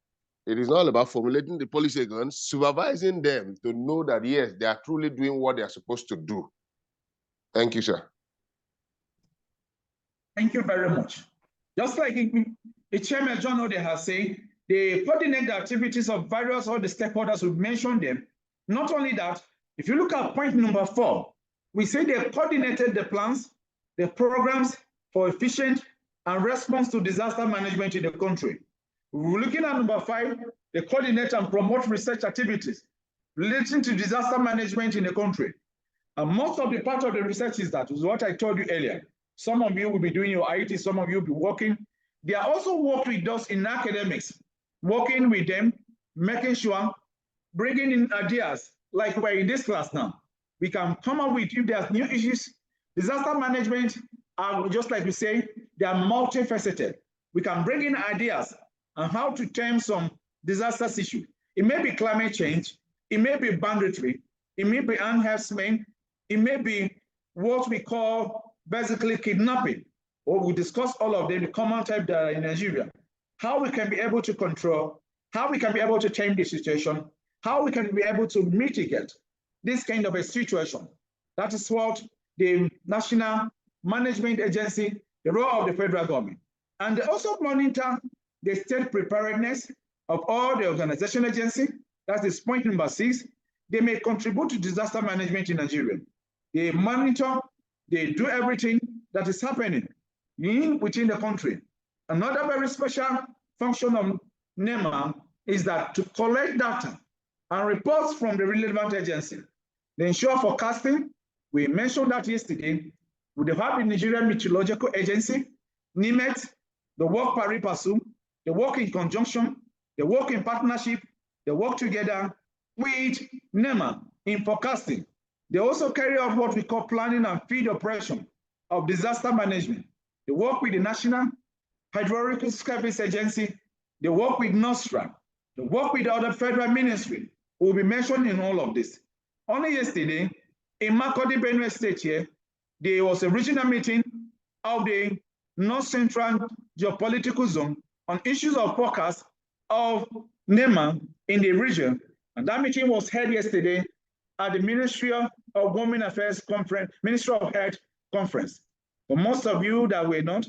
it is all about formulating the policy again, supervising them to know that, yes, they are truly doing what they are supposed to do. Thank you, sir. Thank you very much. Just like the chairman John Ode has said, they coordinate the activities of various other stakeholders. We mentioned them. Not only that, if you look at point number 4, we say they coordinated the plans, the programs for efficient and response to disaster management in the country. We're looking at number 5, they coordinate and promote research activities relating to disaster management in the country. And most of the part of the research is that, is what I told you earlier. Some of you will be doing your IT, some of you will be working. They are also working with us in academics, working with them, making sure, bringing in ideas, like we're in this class now. We can come up with, if there's new issues, disaster management, just like we say, they are multifaceted. We can bring in ideas on how to tame some disaster issue. It may be climate change, it may be banditry, it may be enhancement, it may be what we call basically kidnapping, or we discuss all of them, the common type that are in Nigeria. How we can be able to control, how we can be able to change the situation, how we can be able to mitigate this kind of a situation. That is what the National Management Agency, the role of the federal government. And they also monitor the state preparedness of all the organization agency. That is point number 6. They may contribute to disaster management in Nigeria. They monitor, they do everything that is happening within the country. Another very special function of NEMA is that to collect data and reports from the relevant agency. They ensure forecasting. We mentioned that yesterday. We have the Nigerian Meteorological Agency, NIMET, the work pari passu, they work in conjunction, they work in partnership, they work together with NEMA in forecasting. They also carry out what we call planning and field operation of disaster management. They work with the national Hydrological Service Agency, they work with NOSTRA, they work with other federal ministry, will be mentioned in all of this. Only yesterday, in Makurdi, Benue State here, there was a regional meeting of the North Central Geopolitical Zone on issues of forecast of NEMA in the region. And that meeting was held yesterday at the Ministry of Women Affairs Conference, Ministry of Health Conference. For most of you that were not,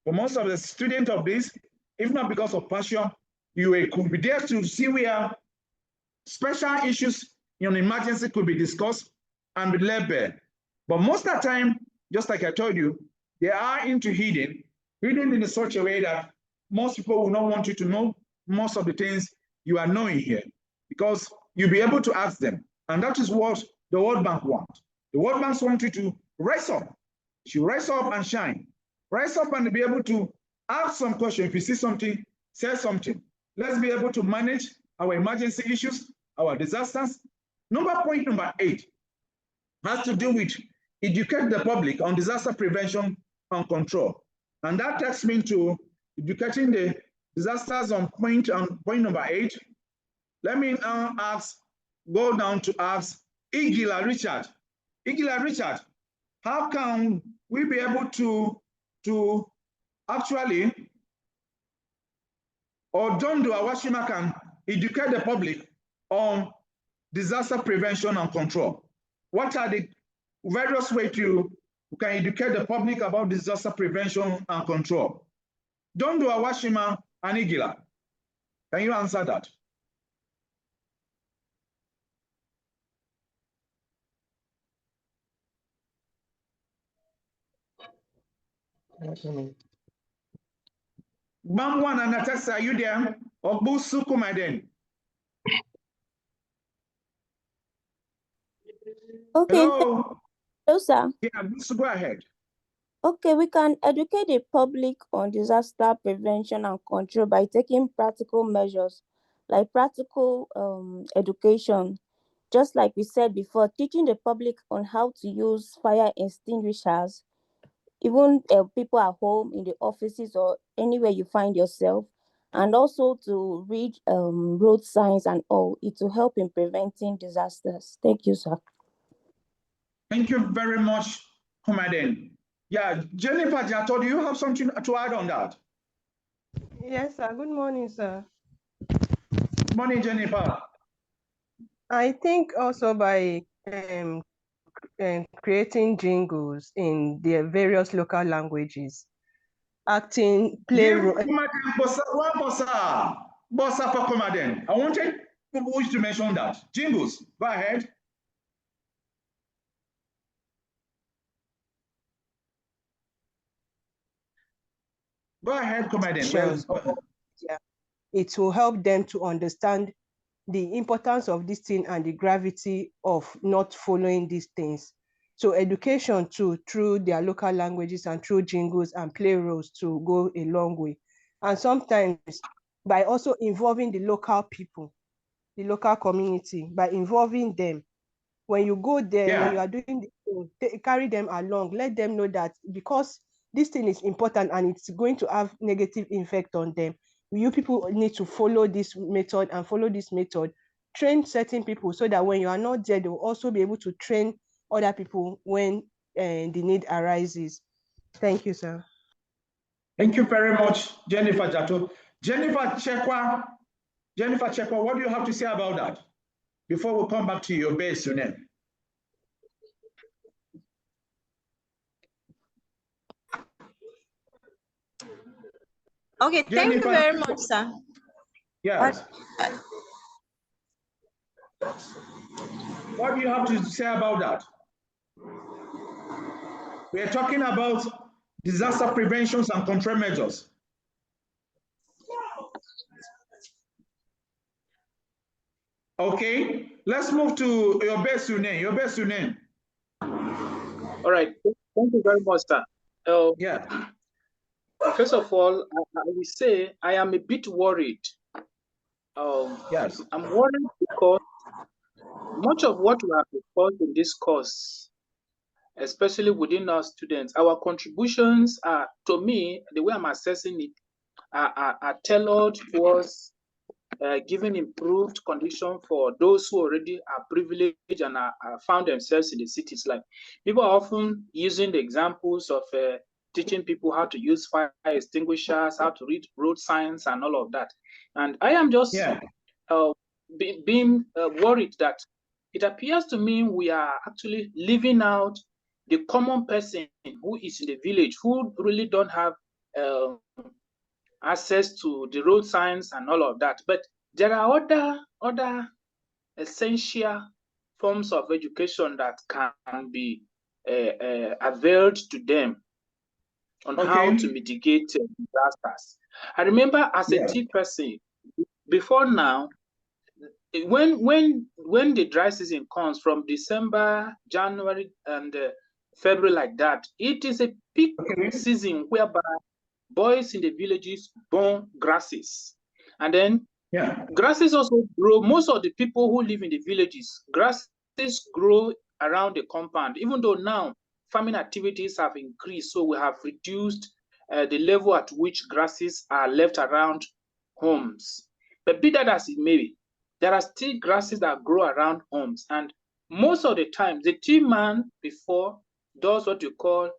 for most of the students of this, if not because of passion, you could be there to see where special issues in emergency could be discussed and be led bare. But most of the time, just like I told you, they are into hidden in such a way that most people will not want you to know most of the things you are knowing here, because you'll be able to ask them. And that is what the World Bank wants. The World Bank wants you to rise up. You rise up and shine. Rise up and be able to ask some questions. If you see something, say something. Let's be able to manage our emergency issues, our disasters. Point number 8 has to do with educate the public on disaster prevention and control. And that takes me to educating the disasters on point number 8. Let me now go down to ask Igila Richard. Igila Richard, how can we be able to actually, or Dondo Awashima can educate the public on disaster prevention and control? What are the various ways you can educate the public about disaster prevention and control? Dondo Awashima and Igila, can you answer that? Bamwan and Natasha, are you there? Obusu Kumaden. Okay. Hello. Hello, sir. Yeah, go ahead. Okay, we can educate the public on disaster prevention and control by taking practical measures, like practical education. Just like we said before, teaching the public on how to use fire extinguishers, even people at home, in the offices, or anywhere you find yourself, and also to read road signs and all. It will help in preventing disasters. Thank you, sir. Thank you very much, Kumaden. Yeah, Jennifer Jato, do you have something to add on that? Yes, sir. Good morning, sir. Good morning, Jennifer. I think also by creating jingles in the various local languages, acting, play role. Bossa for Kumaden. I wanted you to mention that. Jingles, go ahead. Go ahead, Kumaden. Yeah. It will help them to understand the importance of this thing and the gravity of not following these things. So education too, through their local languages and through jingles and play roles, to go a long way. And sometimes by also involving the local people, the local community, by involving them. When you go there, when you are doing the thing, carry them along, let them know that because this thing is important and it's going to have negative effect on them, you people need to follow this method and follow this method. Train certain people so that when you are not there, they will also be able to train other people when the need arises. Thank you, sir. Thank you very much, Jennifer Jato. Jennifer Chekwa, what do you have to say about that before we come back to your base unit? Okay, thank you very much, sir. Yes. What do you have to say about that? We are talking about disaster preventions and control measures. Okay, let's move to your best name. All right, thank you very much, sir. Yeah. First of all, I will say I am a bit worried. Yes. I'm worried because much of what we have discussed in this course, especially within our students, our contributions are, to me, the way I'm assessing it, are tailored towards giving improved condition for those who already are privileged and are found themselves in the cities. Like people are often using the examples of teaching people how to use fire extinguishers, how to read road signs, and all of that. And I am just being worried that it appears to me we are actually leaving out the common person who is in the village, who really don't have access to the road signs and all of that. But there are other essential forms of education that can be availed to them on how to mitigate disasters. I remember as a tea person, before now, when the dry season comes from December, January, and February like that, it is a peak season whereby boys in the villages burn grasses. And then grasses also grow. Most of the people who live in the villages, grasses grow around the compound, even though now farming activities have increased, so we have reduced the level at which grasses are left around homes. But be that as it may be, there are still grasses that grow around homes. And most of the time, the tea man before does what you call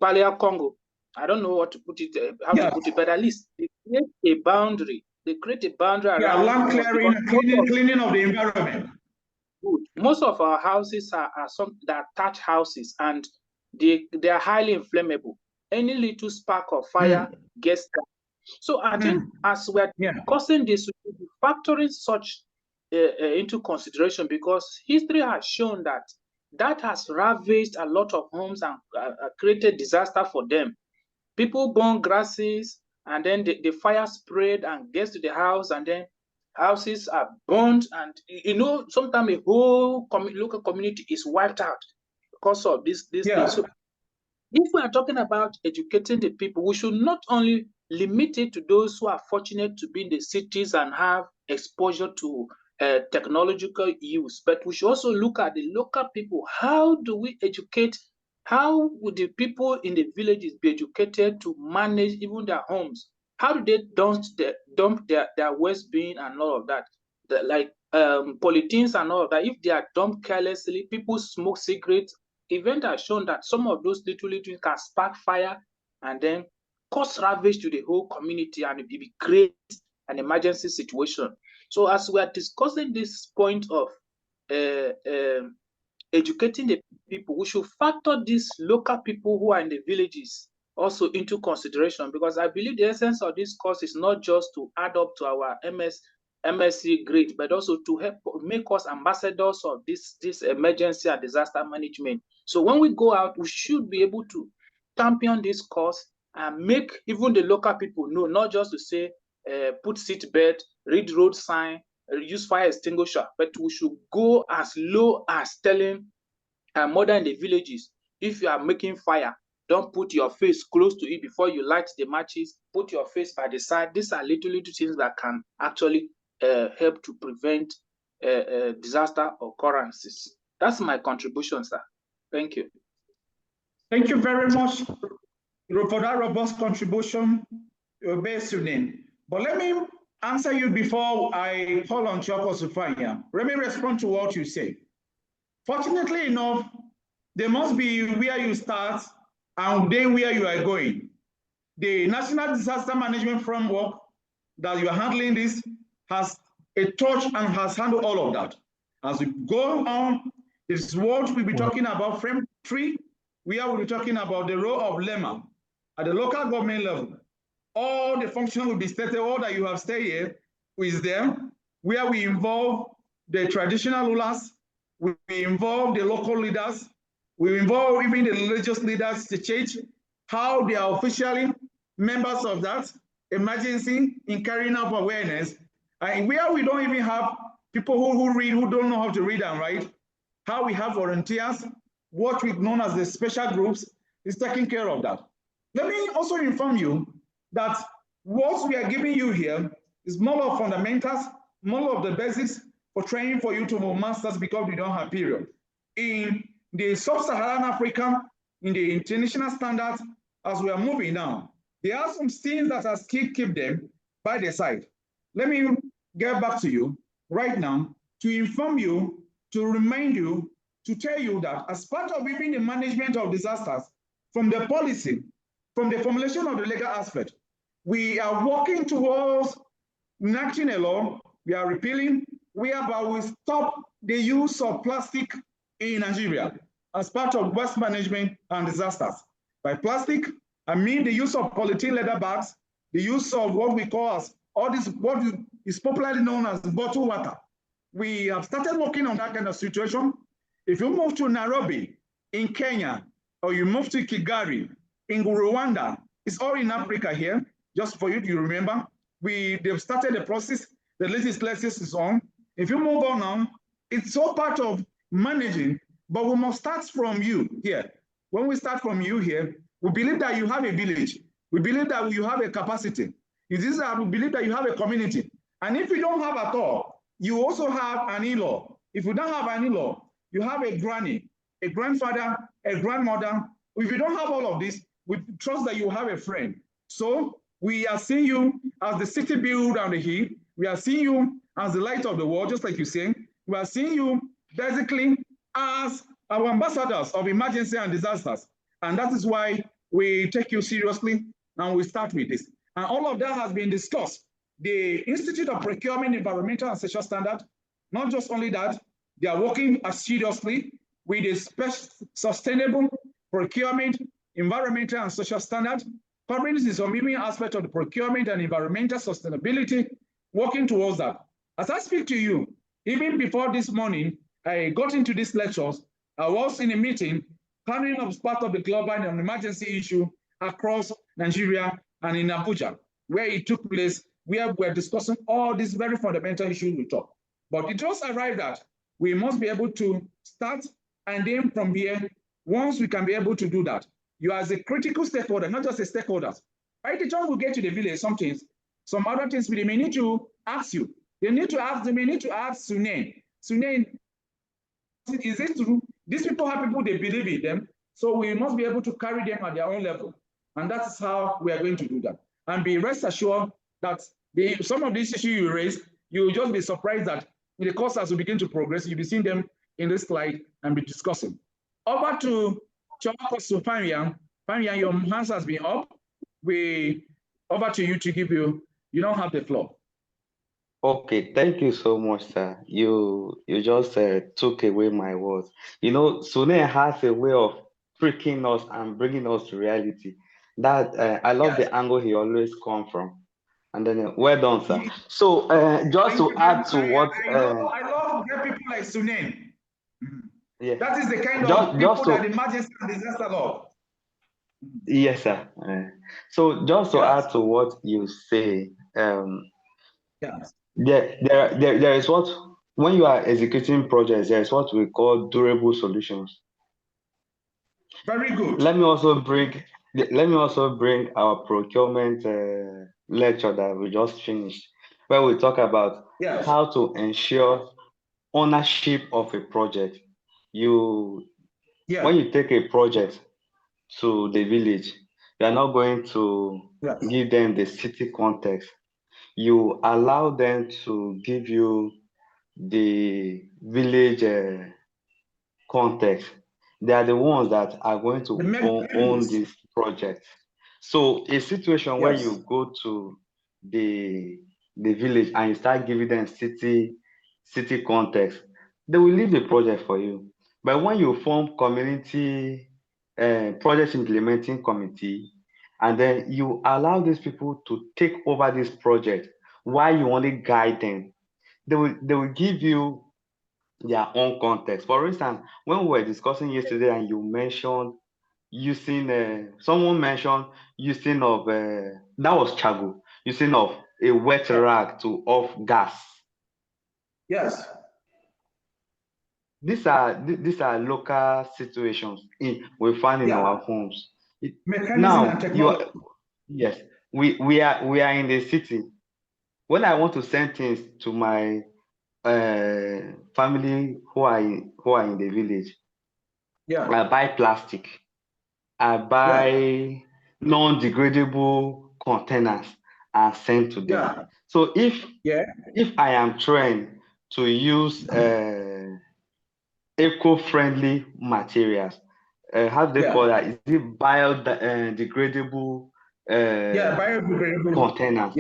Palea Congo. I don't know what to put it, how to put it, but at least they create a boundary. They create a boundary around land clearing, cleaning of the environment. Good. Most of our houses are some that thatch houses, and they are highly inflammable. Any little spark of fire gets that. So I think as we're discussing this, we should be factoring such into consideration, because history has shown that has ravaged a lot of homes and created disaster for them. People burn grasses, and then the fire spread and gets to the house, and then houses are burned, and sometimes a whole local community is wiped out because of this thing. So if we are talking about educating the people, we should not only limit it to those who are fortunate to be in the cities and have exposure to technological use, but we should also look at the local people. How do we educate? How would the people in the villages be educated to manage even their homes? How do they dump their waste bin and all of that? Like polythenes and all of that, if they are dumped carelessly, people smoke cigarettes. Event has shown that some of those little things can spark fire and then cause ravage to the whole community, and it will create an emergency situation. So as we are discussing this point of educating the people, we should factor these local people who are in the villages also into consideration, because I believe the essence of this course is not just to add up to our MSC grade, but also to help make us ambassadors of this emergency and disaster management. So when we go out, we should be able to champion this course and make even the local people know, not just to say put seat belt, read road sign, use fire extinguisher, but we should go as low as telling mother in the villages, if you are making fire, don't put your face close to it before you light the matches. Put your face by the side. These are little things that can actually help to prevent disaster occurrences. That's my contribution, sir. Thank you. Thank you very much for that robust contribution, Besunin. But let me answer you before I call on Choko Sufanya. Let me respond to what you say. Fortunately enough, there must be where you start and then where you are going. The National Disaster Management Framework that you are handling this has a touch and has handled all of that. As we go on, this is what we'll be talking about, frame 3, where we'll be talking about the role of LEMA at the local government level. All the functions will be stated, all that you have stated here is there, where we involve the traditional rulers, we involve the local leaders, we involve even the religious leaders, the church, how they are officially members of that emergency in carrying out awareness. And where we don't even have people who read, who don't know how to read and write, how we have volunteers, what we've known as the special groups is taking care of that. Let me also inform you that what we are giving you here is more of fundamentals, more of the basics for training for you to move masters, because we don't have period. In the sub-Saharan Africa, in the international standards, as we are moving now, There are some things that are still keep them by their side. Let me get back to you right now to inform you, to remind you, to tell you that as part of even the management of disasters, from the policy, from the formulation of the legal aspect, we are working towards enacting a law, we are repealing, whereby we stop the use of plastic in Nigeria as part of waste management and disasters. By plastic, I mean the use of polythene leather bags, the use of what we call as all this, what is popularly known as bottled water. We have started working on that kind of situation. If you move to Nairobi in Kenya, or you move to Kigali in Rwanda, it's all in Africa here, just for you to remember. They've started the process, the legislation is on. If you move on now, it's all part of managing, but we must start from you here. When we start from you here, we believe that you have a village. We believe that you have a capacity. We believe that you have a community. And if you don't have at all, you also have an in-law. If you don't have an in-law, you have a granny, a grandfather, a grandmother. If you don't have all of this, we trust that you have a friend. So we are seeing you as the city build on the hill. We are seeing you as the light of the world, just like you say. We are seeing you basically as our ambassadors of emergency and disasters. And that is why we take you seriously and we start with this. And all of that has been discussed. The Institute of Procurement, Environmental and Social Standard, not just only that, they are working seriously with a sustainable procurement, environmental and social standard, covering the submitting aspect of the procurement and environmental sustainability, working towards that. As I speak to you, even before this morning, I got into these lectures, I was in a meeting carrying up part of the global and emergency issue across Nigeria and in Abuja, where it took place, where we're discussing all these very fundamental issues we talk. But it just arrived at we must be able to start, and then from here, once we can be able to do that, you as a critical stakeholder, not just a stakeholder. By the time we get to the village, some other things we may need to ask you. They may need to ask Sunain. Sunain, is it true? These people have people, they believe in them. So we must be able to carry them at their own level. And that's how we are going to do that. And be rest assured that some of these issues you raise, you'll just be surprised that in the course as we begin to progress, you'll be seeing them in this slide and be discussing. Over to Pamia. Pamia, your hands has been up. Over to you to give you don't have the floor. Okay, thank you so much, sir. You just took away my words. Sune has a way of tricking us and bringing us to reality. That I love the angle he always come from. And then, well done, sir. So, just to add to what I love people like Sune. Yeah, that is the kind of people that emergency and disaster love. Yes, sir. So, just to add to what you say, there is what when you are executing projects, there is what we call durable solutions. Very good. Let me also bring our procurement lecture that we just finished, where we talk about how to ensure ownership of a project. When you take a project to the village, you are not going to give them the city context. You allow them to give you the village context. They are the ones that are going to own this project. So a situation where you go to the village and you start giving them city context, they will leave the project for you. But when you form community project implementing committee, and then you allow these people to take over this project while you only guide them, they will give you their own context. For instance, when we were discussing yesterday and you mentioned someone mentioned using of that was Chago, using of a wet rag to off gas. Yes. These are local situations we find in our homes. Now yes, we are in the city. When I want to send things to my family who are in the village, I buy plastic. I buy non-degradable containers and sent to them. Yeah. So if I am trained to use eco-friendly materials, how do they call that? Is it biodegradable biodegradable containers?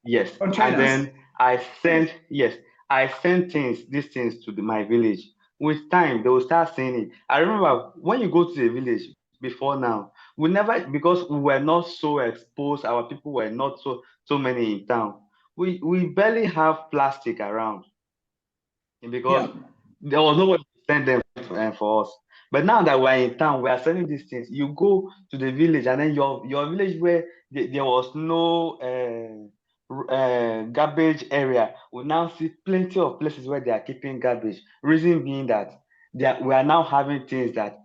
Yes. Containers. And then I send these things to my village. With time, they will start seeing it. I remember when you go to the village before now, we never, because we were not so exposed, our people were not so many in town. We barely have plastic around because there was nobody to send them for us. But now that we're in town, we are sending these things. You go to the village, and then your village where there was no garbage area, we now see plenty of places where they are keeping garbage. Reason being that we are now having things that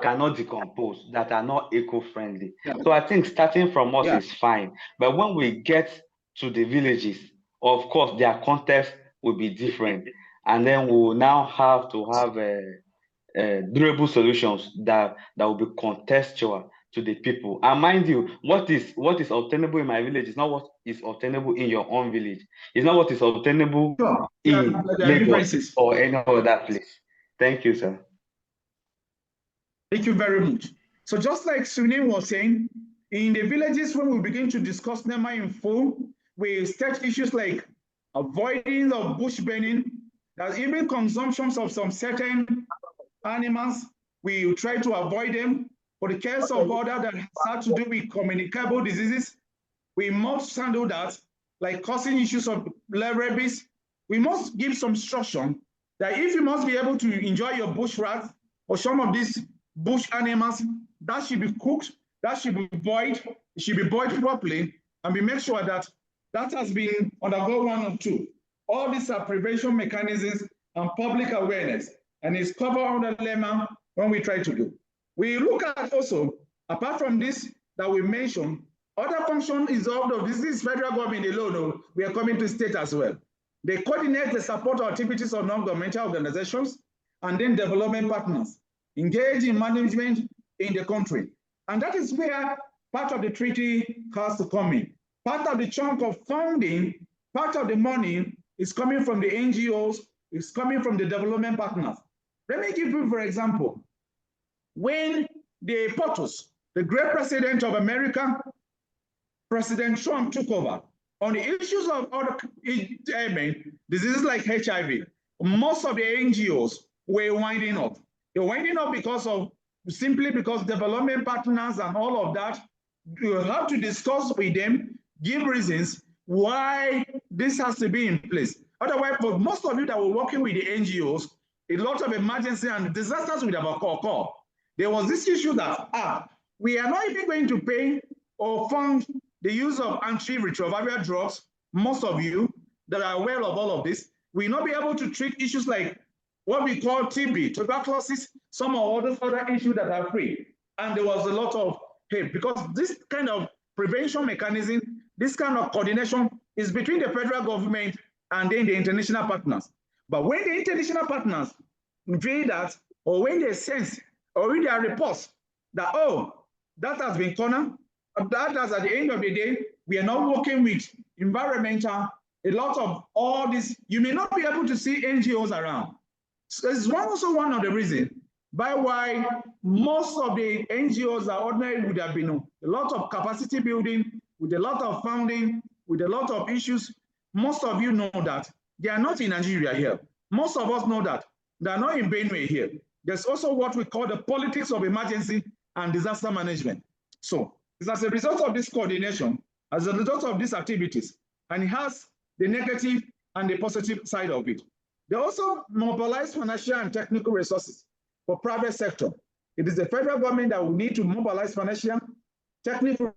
cannot decompose, that are not eco-friendly. So I think starting from us is fine. But when we get to the villages, of course, their context will be different. And then we will now have to have durable solutions that will be contextual to the people. And mind you, what is obtainable in my village is not what is obtainable in your own village. It's not what is obtainable in Lagos or any other place. Thank you, sir. Thank you very much. So just like Sunin was saying, in the villages, when we begin to discuss NEMA in full, we start issues like avoiding of bush burning, that even consumptions of some certain animals, we try to avoid them. For the case of other that has to do with communicable diseases, we must handle that, like causing issues of rabies. We must give some instruction that if you must be able to enjoy your bush rat or some of these bush animals, that should be cooked, that should be boiled, it should be boiled properly, and we make sure that that has been undergo 1 or 2. All these are prevention mechanisms and public awareness, and it's covered under lemma when we try to do. We look at also, apart from this that we mentioned, other function is of this is federal government alone, we are coming to state as well. They coordinate the support activities of non-governmental organizations and then development partners, engage in management in the country. And that is where part of the treaty has to come in. Part of the chunk of funding, part of the money is coming from the NGOs, is coming from the development partners. Let me give you, for example, when the POTUS, the great president of America, President Trump took over, on the issues of other diseases like HIV, most of the NGOs were winding up. They're winding up simply because development partners and all of that, you have to discuss with them, give reasons why this has to be in place. Otherwise, for most of you that were working with the NGOs, a lot of emergency and disasters would have occurred. There was this issue that, we are not even going to pay or fund the use of antiretroviral drugs. Most of you that are aware of all of this will not be able to treat issues like what we call TB, tuberculosis, some of other issues that are free. And there was a lot of, because this kind of prevention mechanism, this kind of coordination is between the federal government and then the international partners. But when the international partners do that, or when they sense, or when there are reports that, that has been cornered, that is at the end of the day, we are not working with environmental, a lot of all this, you may not be able to see NGOs around. So it's also one of the reasons why most of the NGOs that ordinarily would have been a lot of capacity building, with a lot of funding, with a lot of issues. Most of you know that they are not in Nigeria here. Most of us know that they are not in Benue here. There's also what we call the politics of emergency and disaster management. So it's as a result of this coordination, as a result of these activities, and it has the negative and the positive side of it. They also mobilize financial and technical resources for private sector. It is the federal government that will need to mobilize financial, technical.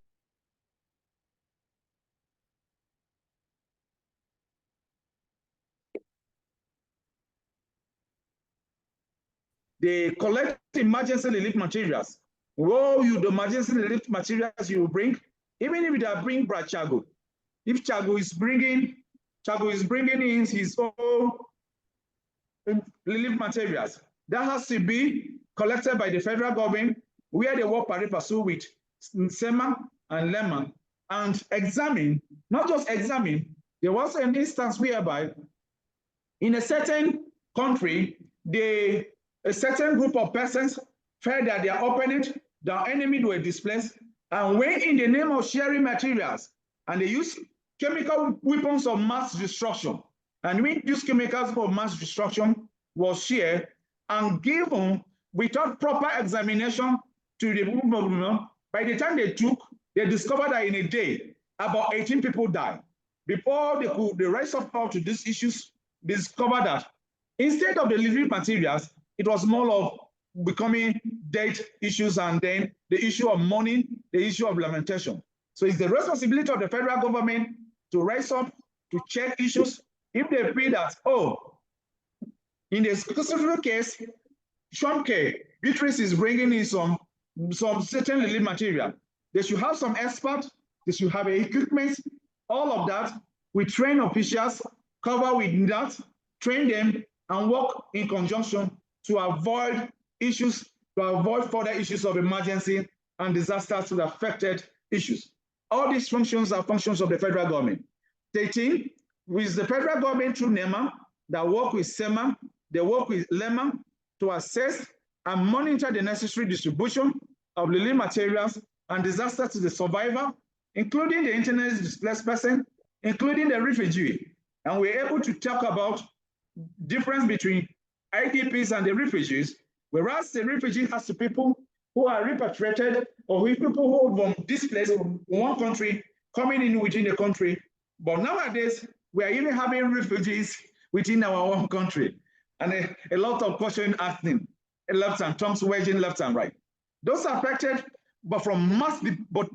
They collect emergency relief materials. The emergency relief materials you bring, even if they bring Chago, if Chago is bringing in his own relief materials, that has to be collected by the federal government. where they work pari passu with SEMA and LEMA and examine, not just examine, there was an instance whereby in a certain country, a certain group of persons felt that their opponent, their enemy were displaced, and went in the name of sharing materials, and they used chemical weapons of mass destruction. And when these chemicals of mass destruction was shared and given without proper examination to the movement, by the time they discovered that in a day, about 18 people died. Before they rise up to these issues, they discovered that instead of the living materials, it was more of becoming dead issues, and then the issue of mourning, the issue of lamentation. So it's the responsibility of the federal government to rise up, to check issues. If they feel that, oh, in the specific case, Trumke, Beatrice is bringing in some certain living material, they should have some experts, they should have equipment, all of that. We train officials, cover with that, train them, and work in conjunction to avoid issues, to avoid further issues of emergency and disasters to the affected issues. All these functions are functions of the federal government. 13, with the federal government through NEMA, that work with SEMA, they work with LEMA to assess and monitor the necessary distribution of living materials and disasters to the survivor, including the internally displaced person, including the refugee. And we're able to talk about difference between IDPs and the refugees, whereas the refugee has to people who are repatriated or people who are displaced from one country coming in within the country. But nowadays, we are even having refugees within our own country. And a lot of questions asking, left and terms wedging left and right. Those are affected, but from mass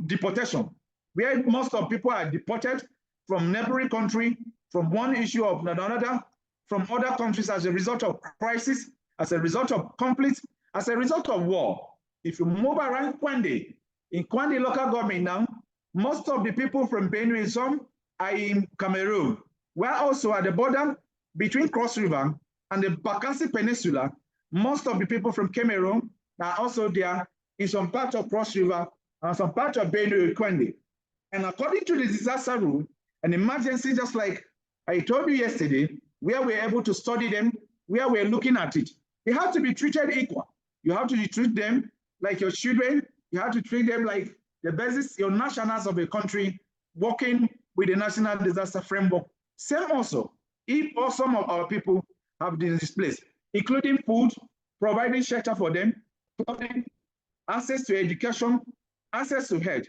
deportation, where most of people are deported from neighboring country, from one issue of another, from other countries as a result of crisis, as a result of conflict, as a result of war. If you move around Kwande, in Kwande local government now, most of the people from Benue, some are in Cameroon. We're also at the border between Cross River and the Bakassi Peninsula. Most of the people from Cameroon are also there in some part of Cross River and some part of Benue, Kwande. And according to the disaster rule, an emergency, just like I told you yesterday, where we're able to study them, where we're looking at it, they have to be treated equal. You have to treat them like your children. You have to treat them like the basis, your nationals of a country, working with the national disaster framework. Same also, if or some of our people have been displaced, including food, providing shelter for them, clothing, access to education, access to health.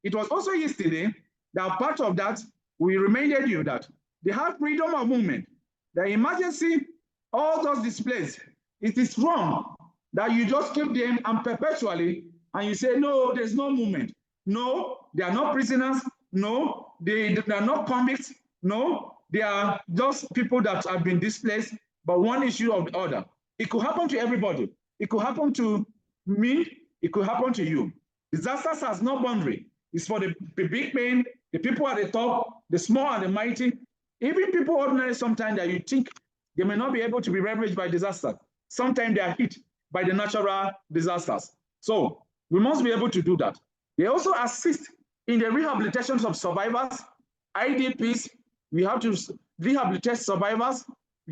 It was also yesterday that part of that, we reminded you that they have freedom of movement. The emergency, all those displaced, it is wrong that you just keep them and perpetually, and you say, no, there's no movement. No, they are not prisoners. No, they are not convicts. No, they are just people that have been displaced, but one issue or the other. It could happen to everybody. It could happen to me. It could happen to you. Disasters has no boundary. It's for the big men, the people at the top, the small and the mighty. Even people ordinary sometimes that you think they may not be able to be leveraged by disaster. Sometimes they are hit by the natural disasters. So we must be able to do that. They also assist in the rehabilitation of survivors, IDPs. We have to rehabilitate survivors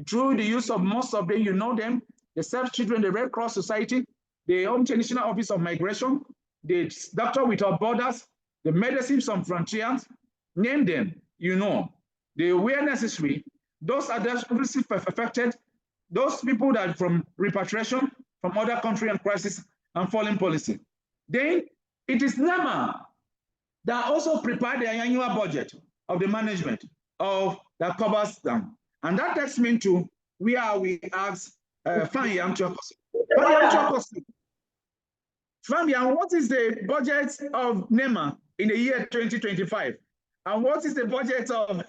through the use of most of them, you know them, the Save Children, the Red Cross Society, the International Office of Migration, the Doctor Without Borders, the Medicine Sans Frontiers, name them, you know. The where necessary, those adversely affected, those people that from repatriation from other country and crisis and foreign policy. Then it is NEMA that also prepared the annual budget of the management of that covers them. And that takes me to where we ask Fanyam Chokosi. Fanyam, what is the budget of NEMA in the year 2025? And what is the budget of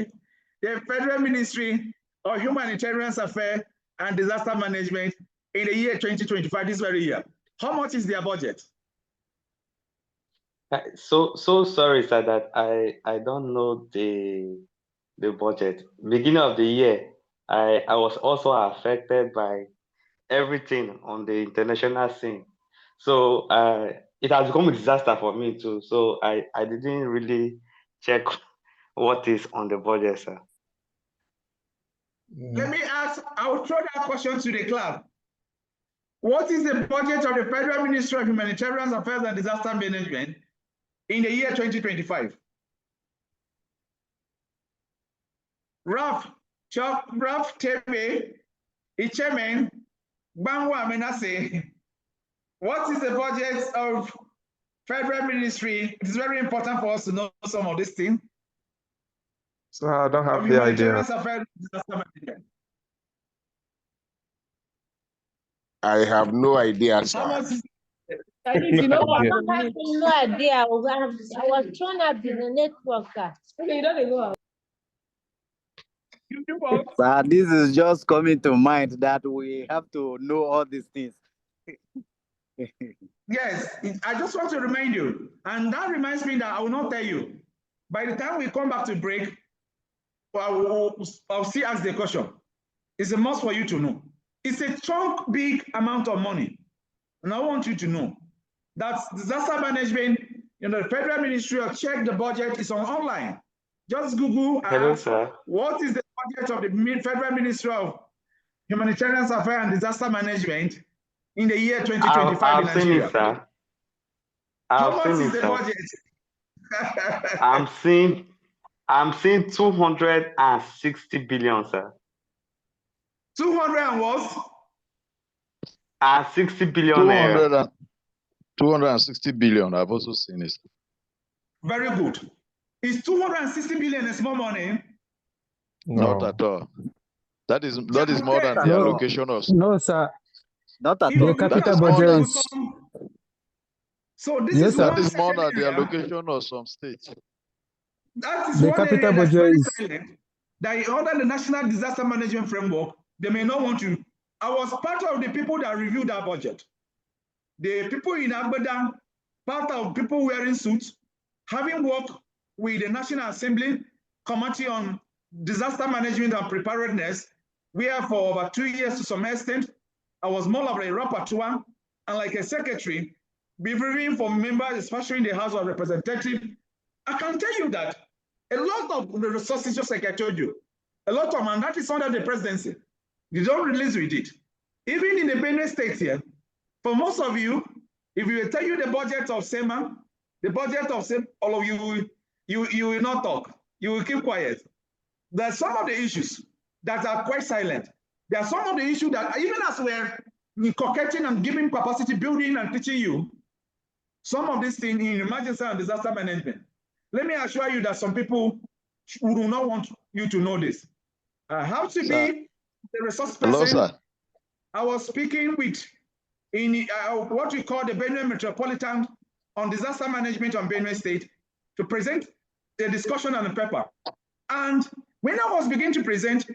the Federal Ministry of Humanitarian Affairs and Disaster Management in the year 2025, this very year? How much is their budget? So sorry, sir, that I don't know the budget. Beginning of the year, I was also affected by everything on the international scene. So it has become a disaster for me too. So I didn't really check what is on the budget, sir. Let me ask, I will throw that question to the club. What is the budget of the Federal Ministry of Humanitarian Affairs and Disaster Management in the year 2025? Ralph Tebe, Ichemen, Bangwa Menase, what is the budget of Federal Ministry? It is very important for us to know some of these things. So I don't have the idea. I have no idea, sir. You know what? I don't have no idea. I was thrown up in the network. Okay, you don't go out. Sir, this is just coming to mind that we have to know all these things. Yes, I just want to remind you, and that reminds me that I will not tell you. By the time we come back to break, I'll still ask the question. It's a must for you to know. It's a chunk, big amount of money. And I want you to know that disaster management, the Federal Ministry of Check the Budget is online. Just Google Hello, sir. What is the budget of the Federal Ministry of Humanitarian Affairs and Disaster Management in the year 2025 I've in Nigeria. seen it, sir. How much is the budget? I'm seeing 260 billion, sir. 200 and what? 60 billion. 260 billion. I've also seen it. Very good. Is 260 billion a small money? No. Not at all. That is more than the allocation of. No, sir. Not at all. The capital budget is. So this yes, is sir. That is more than the allocation of some states. That is the one capital area budget is silent, that under the National Disaster Management Framework, they may not want to. I was part of the people that reviewed that budget. The people in Agbada, part of people wearing suits, having worked with the National Assembly Committee on Disaster Management and Preparedness, where for over 2 years to some extent, I was more of a rapporteur and like a secretary, be reviewing for members, especially in the House of Representatives. I can tell you that a lot of the resources, just like I told you, a lot of them, and that is under the presidency. You don't release with it. Even in the Benue State here, for most of you, if we tell you the budget of SEMA, the budget of SEMA, all of you will not talk. You will keep quiet. There are some of the issues that are quite silent. There are some of the issues that, even as we're coquetting and giving capacity building and teaching you, some of these things in emergency and disaster management, let me assure you that some people do not want you to know this. I have to be the resource person. Hello, sir. I was speaking with in what we call the Benue Metropolitan on Disaster Management on Benue State to present the discussion on the paper. And when I was beginning to present,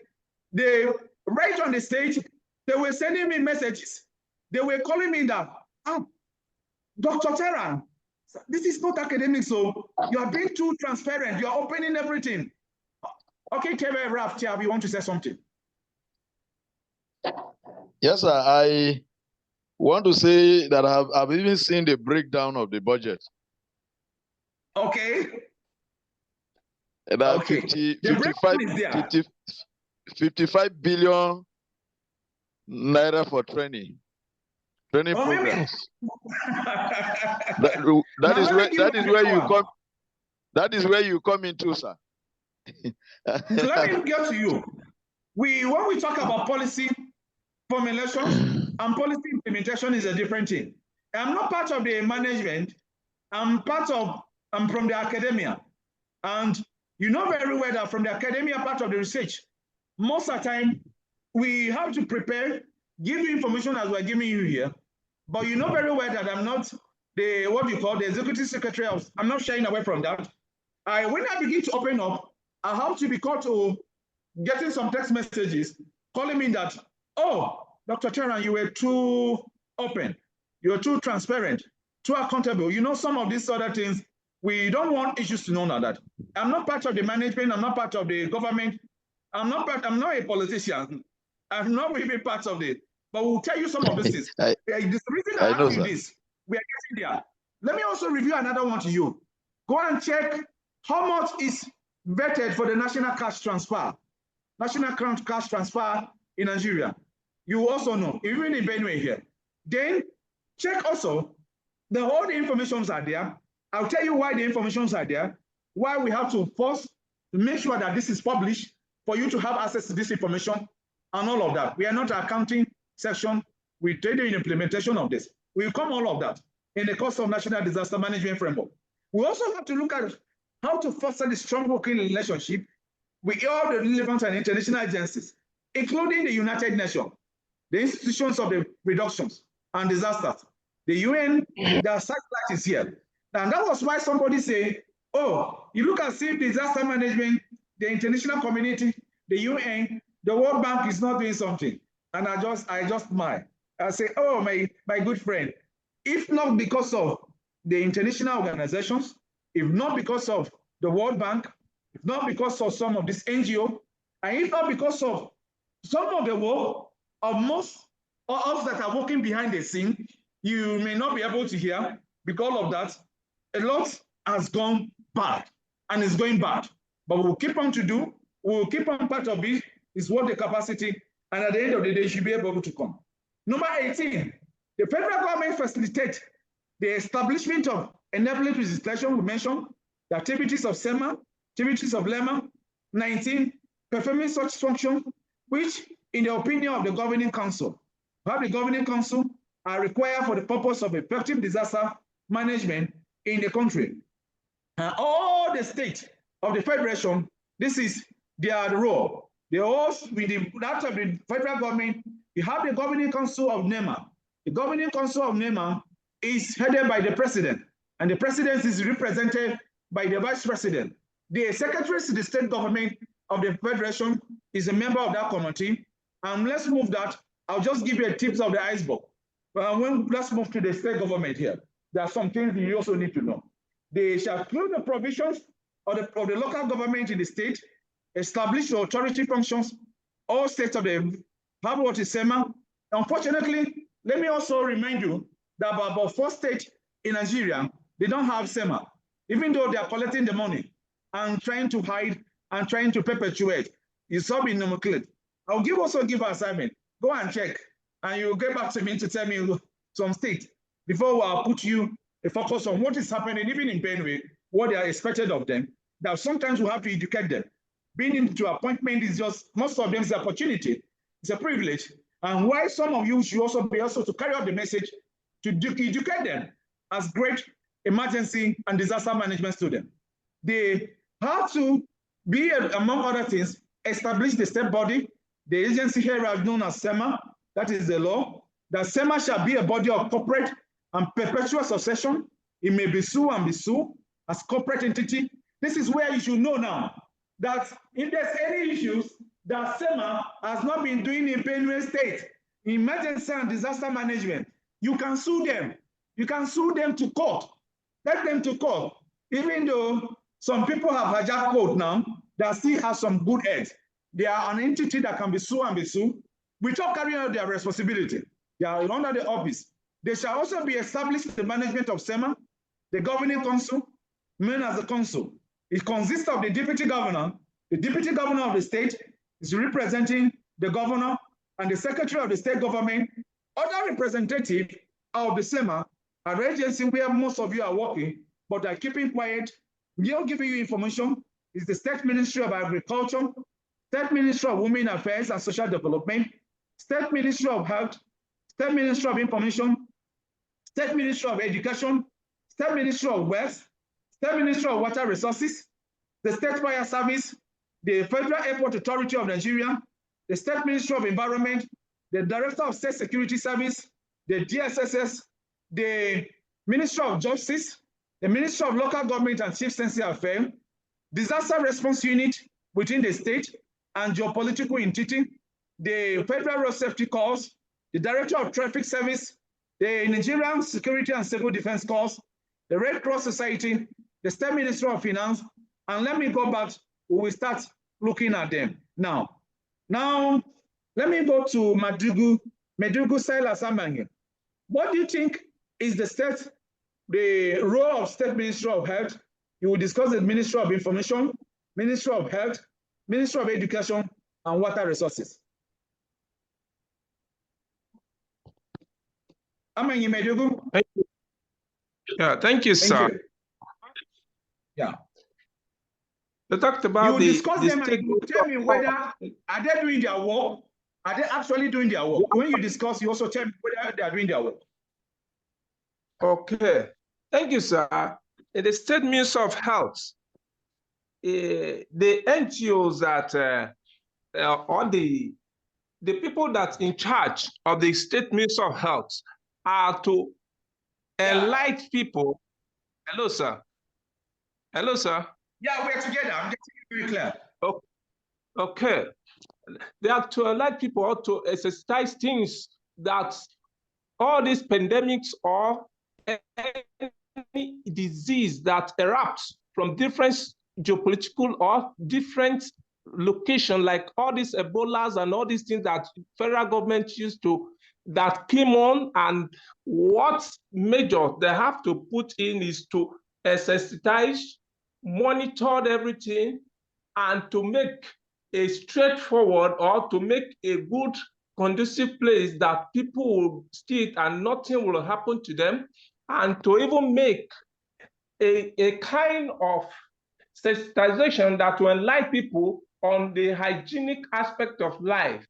they right on the stage, they were sending me messages. They were calling me that, Dr. Terran, this is not academic, so you are being too transparent. You are opening everything. Okay, Kevin Raf, you want to say something? Yes, sir. I want to say that I've even seen the breakdown of the budget. Okay. About okay. 55 billion naira for training programs. That is where you come into, sir. Let me get to you. When we talk about policy formulation and policy implementation is a different thing. I'm not part of the management. I'm from the academia. And you know very well that from the academia part of the research, most of the time we have to prepare, give you information as we're giving you here. But you know very well that I'm not the executive secretary. I'm not shying away from that. When I begin to open up, I have to be called to getting some text messages calling me that, oh, Dr. Terran, you were too open, you were too transparent, too accountable. You know, some of these other things, we don't want issues to know now that. I'm not part of the management, I'm not part of the government, I'm not a politician. I'm not even part of it. But we'll tell you some of these things. The reason I ask you this, we are getting there. Let me also review another one to you. Go and check how much is vetted for the national cash transfer in Nigeria. You also know, even in Benue here. Then check also, all the informations are there. I'll tell you why the informations are there, why we have to force to make sure that this is published for you to have access to this information and all of that. We are not an accounting section. We trade in implementation of this. We'll come all of that in the course of National Disaster Management Framework. We also have to look at how to foster the strong working relationship with all the relevant and international agencies, including the United Nations, the institutions of the reductions and disasters, the UN, the satellite is here. And that was why somebody say, oh, you look at see disaster management, the international community, the UN, the World Bank is not doing something. And I just smile. I say, oh, my good friend, if not because of the international organizations, if not because of the World Bank, if not because of some of this NGO, and if not because of some of the work of most of us that are working behind the scene, you may not be able to hear. Because of that, a lot has gone bad and is going bad. But we'll keep on to do, we'll keep on part of it, is what the capacity, and at the end of the day, you should be able to come. Number 18, the federal government facilitates the establishment of enabling legislation. We mentioned the activities of SEMA, activities of LEMA. 19, performing such function, which in the opinion of the Governing Council, the Governing Council are required for the purpose of effective disaster management in the country. All the states of the Federation, this is their role. They also, with that of the federal government, you have the Governing Council of NEMA. The Governing Council of NEMA is headed by the President, and the President is represented by the Vice President. The Secretary to the State Government of the Federation is a member of that committee. And let's move that. I'll just give you a tips of the iceberg. Let's move to the state government here. There are some things you also need to know. They shall include the provisions of the local government in the state, establish the authority functions. All states of the have what is SEMA. Unfortunately, let me also remind you that about 4 states in Nigeria, they don't have SEMA, even though they are collecting the money and trying to hide and trying to perpetuate. It's all been nomenclated. I'll also give an assignment. Go and check, and you'll get back to me to tell me some state before I'll put you a focus on what is happening, even in Benue, what they are expected of them. That sometimes we have to educate them. Being into appointment is just, most of them is an opportunity. It's a privilege. And why some of you should also be to carry out the message to educate them as great emergency and disaster management students. They have to be, among other things, establish the state body. The agency here is known as SEMA, that is the law. That SEMA shall be a body of corporate and perpetual succession. It may be sued and be sued as corporate entity. This is where you should know now that if there's any issues that SEMA has not been doing in Benue State, emergency and disaster management, you can sue them. You can sue them to court. Take them to court. Even though some people have hijacked court now, that still have some good heads. They are an entity that can be sued and be sued without carrying out their responsibility. They are under the office. They shall also be established the management of SEMA, the Governing Council, known as the council. It consists of the deputy governor. The deputy governor of the state is representing the governor and the secretary of the state government. Other representatives of the SEMA are the agency where most of you are working, but are keeping quiet. We are giving you information. Is the State Ministry of Agriculture, State Ministry of Women Affairs and Social Development, State Ministry of Health, State Ministry of Information, State Ministry of Education, State Ministry of Wealth, State Ministry of Water Resources, the State Fire Service, the Federal Airport Authority of Nigeria, the State Ministry of Environment, the Director of State Security Service, the DSSS, the Ministry of Justice, the Ministry of Local Government and Chief Sensitive Affairs, Disaster Response Unit within the state and geopolitical entity, the Federal Road Safety Corps, the Director of Traffic Service, the Nigerian Security and Civil Defense Corps, the Red Cross Society, the State Ministry of Finance, and let me go back, we will start looking at them. Now, let me go to Madugu Silas Amange. What do you think is the state the role of State Ministry of Health. You will discuss the Ministry of Information, Ministry of Health, Ministry of Education, and Water Resources. Thank you. Yeah, thank you, sir. Thank you. Yeah. We talked about you discuss them and you tell me whether are they doing their work? Are they actually doing their work? When you discuss, you also tell me whether they are doing their work. Okay. Thank you, sir. In the State Ministry of Health, the NGOs that or the people that in charge of the State Ministry of Health are to enlighten people. Hello, sir. Hello, sir. Yeah, we're together. I'm getting you very clear. Okay. They have to enlighten people how to exercise things that all these pandemics or any disease that erupts from different geopolitical or different location, like all these Ebolas and all these things that federal government used to, that came on, and what major they have to put in is to sensitize, monitor everything, and to make a straightforward or to make a good conducive place that people will sit and nothing will happen to them, and to even make a kind of sensitization that will enlighten people on the hygienic aspect of life.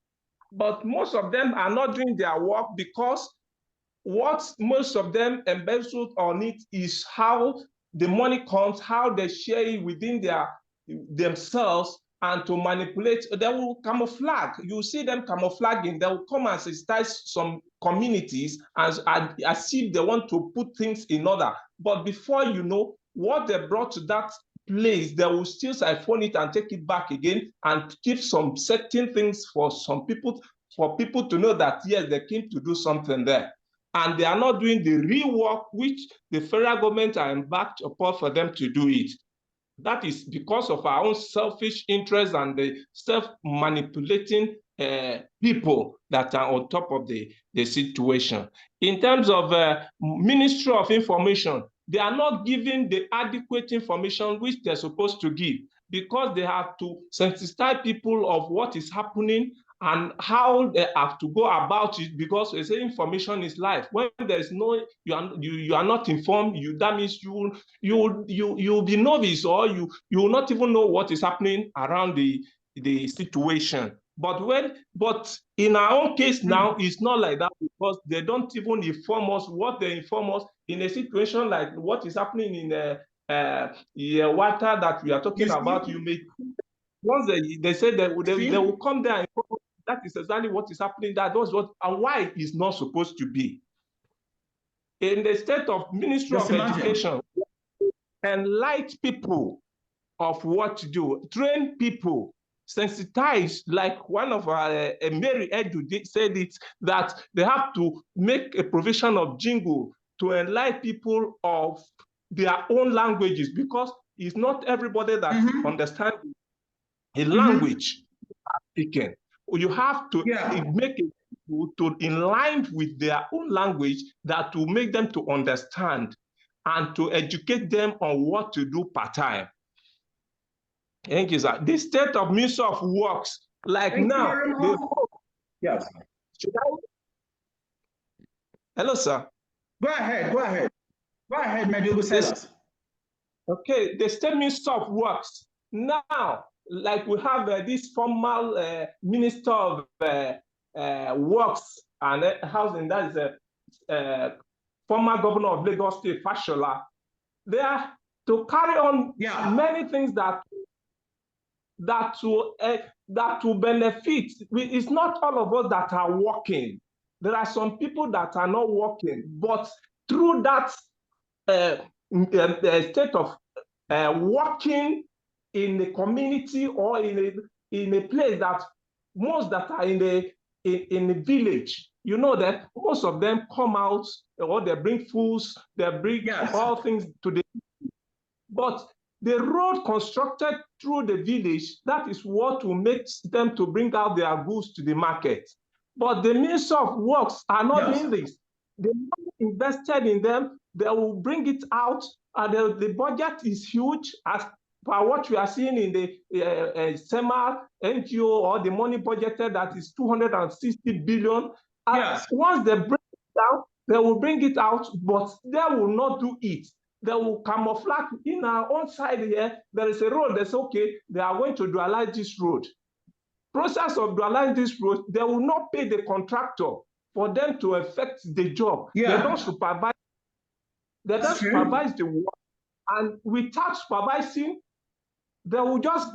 But most of them are not doing their work because what most of them embezzled on it is how the money comes, how they share it within themselves, and to manipulate. They will camouflage. You see them camouflaging. They will come and sensitize some communities as if they want to put things in order. But before you know what they brought to that place, they will still siphon it and take it back again and keep some certain things for some people, for people to know that yes, they came to do something there. And they are not doing the real work which the federal government are embarked upon for them to do it. That is because of our own selfish interests and the self-manipulating people that are on top of the situation. In terms of Ministry of Information, they are not giving the adequate information which they're supposed to give, because they have to sensitize people of what is happening and how they have to go about it, because they say information is life. When there's no, you are not informed, that means you'll be novice, or you will not even know what is happening around the situation. But in our own case now, it's not like that, because they don't even inform us. What they inform us in a situation like what is happening in the water that we are talking about, you may, once they say they will come there and that is exactly what is happening. That was what and why it is not supposed to be. In the state of Ministry of Education, enlighten people of what to do, train people, sensitize, like one of our Mary Edu said it, that they have to make a provision of jingle to enlighten people of their own languages, because it's not everybody that understands a language speaking. You have to make it to in line with their own language, that will make them to understand and to educate them on what to do part-time. Thank you, sir. The state of Ministry of Works, like Thank now. Yes. Hello, sir. Go ahead, Medical Sellers. Okay, the state Ministry of Works. Now, like we have this formal Minister of Works and Housing, that is former governor of Lagos State, Fashola. They are to carry on many things that will benefit. It's not all of us that are working. There are some people that are not working, but through that state of working in the community or in a place that most that are in the village, you know that most of them come out, or they bring foods, they bring all things to the. But the road constructed through the village, that is what will make them to bring out their goods to the market. But the Ministry of Works are not doing this. the money invested in them, they will bring it out, and the budget is huge as per what we are seeing in the SEMA NGO, or the money budgeted that is 260 billion. And once they bring it down, they will bring it out, but they will not do it. They will camouflage. In our own side here, there is a road that's okay, they are going to dualize this road. Process of dualizing this road, they will not pay the contractor for them to effect the job. They don't supervise. They don't supervise the work, and without supervising, they will just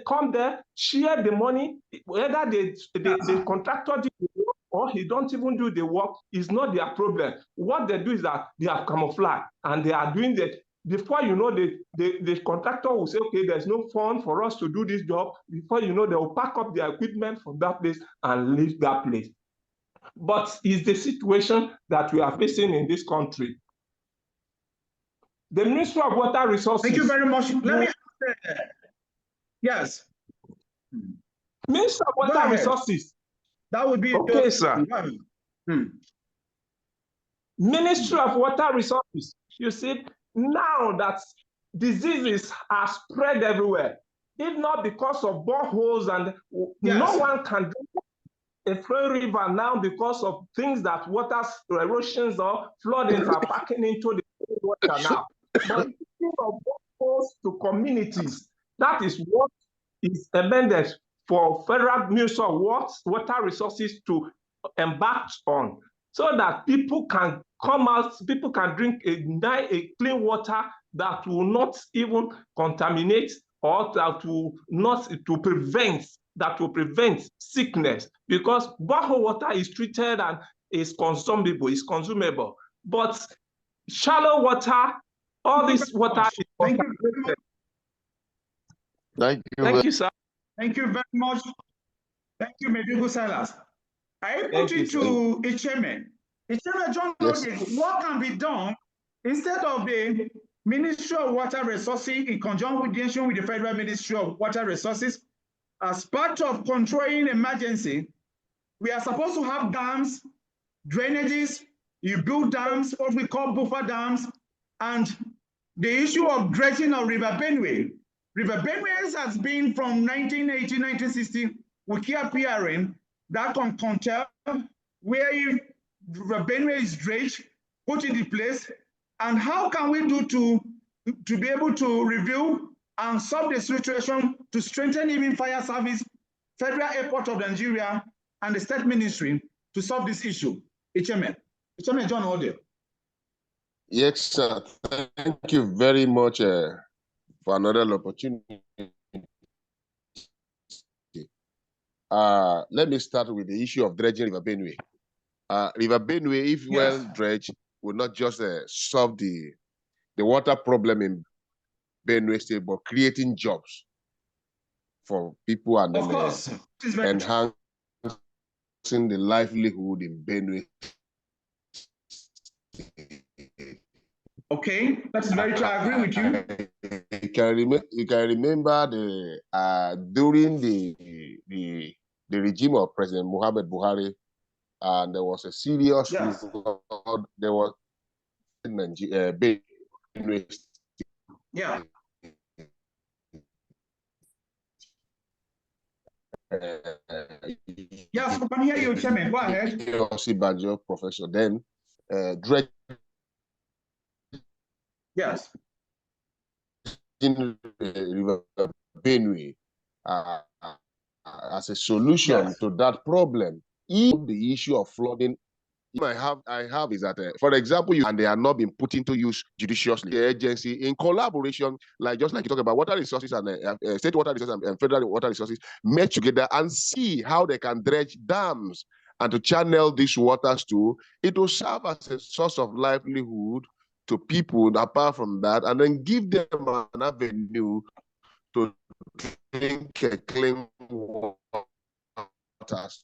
come there, share the money. Whether the contractor did the work or he don't even do the work is not their problem. What they do is that they are camouflage, and they are doing that. Before you know, the contractor will say, okay, there's no fund for us to do this job. Before you know, they will pack up their equipment from that place and leave that place. But it's the situation that we are facing in this country. The Ministry of Water Resources. Thank you very much. Let me yes. Ministry of Water Resources. That would be okay, sir. Ministry of Water Resources. You see, now that diseases are spread everywhere, if not because of boreholes, and no one can drink a flowing river now because of things that water erosions or floodings are packing into the water now. But thinking of boreholes to communities, that is what is amended for Federal Ministry of Water Resources to embark on, so that people can come out, people can drink a clean water that will not even contaminate, or that will not prevent sickness, because borehole water is treated and is consumable. But shallow water, all this water is contaminated. Thank you, sir. Thank you very much. Thank you, Medigo Silas. I put it to Icheme. Icheme John, what can be done instead of the Ministry of Water Resources in conjunction with the Federal Ministry of Water Resources, as part of controlling emergency? We are supposed to have dams, drainages, you build dams, what we call buffer dams, and the issue of dredging of River Benue. River Benue has been from 1980, 1960, we keep appearing that on control, where River Benue is dredged, put in the place, and how can we do to be able to review and solve the situation to strengthen even fire service, Federal Airport of Nigeria, and the State Ministry to solve this issue? Icheme John Audio. Yes, sir. Thank you very much for another opportunity. Let me start with the issue of dredging River Benue. River Benue, if well dredged, will not just solve the water problem in Benue State, but creating jobs for people and enhancing the livelihood in Benue. Okay, that is very true. I agree with you. You can remember during the regime of President Muhammad Buhari, and there was a serious flood. There was Benue. Yeah. Yes, we can hear you, Chairman. Go ahead. Banjo professor then dredge. Yes. In River Benue as a solution to that problem. Even the issue of flooding I have is that, for example, and they are not being put into use judiciously. The agency, in collaboration, just like you talk about water resources and state water resources and federal water resources, met together and see how they can dredge dams and to channel these waters to, it will serve as a source of livelihood to people apart from that, and then give them an avenue to drink clean water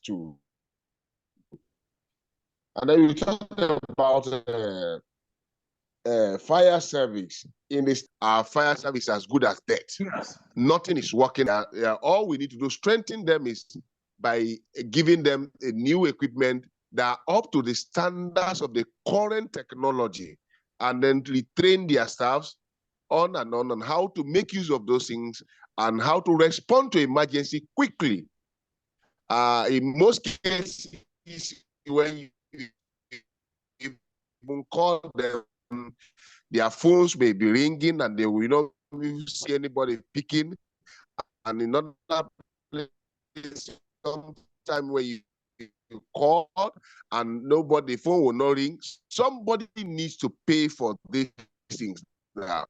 too. And then we talk about fire service. In this, our fire service is as good as dead. Yes. Nothing is working. All we need to do strengthen them is by giving them a new equipment that are up to the standards of the current technology, and then retrain their staffs on and on how to make use of those things and how to respond to emergency quickly. In most cases, when you even call them, their phones may be ringing and they will not see anybody picking. And in other places, sometime where you call and nobody, the phone will not ring, somebody needs to pay for these things now.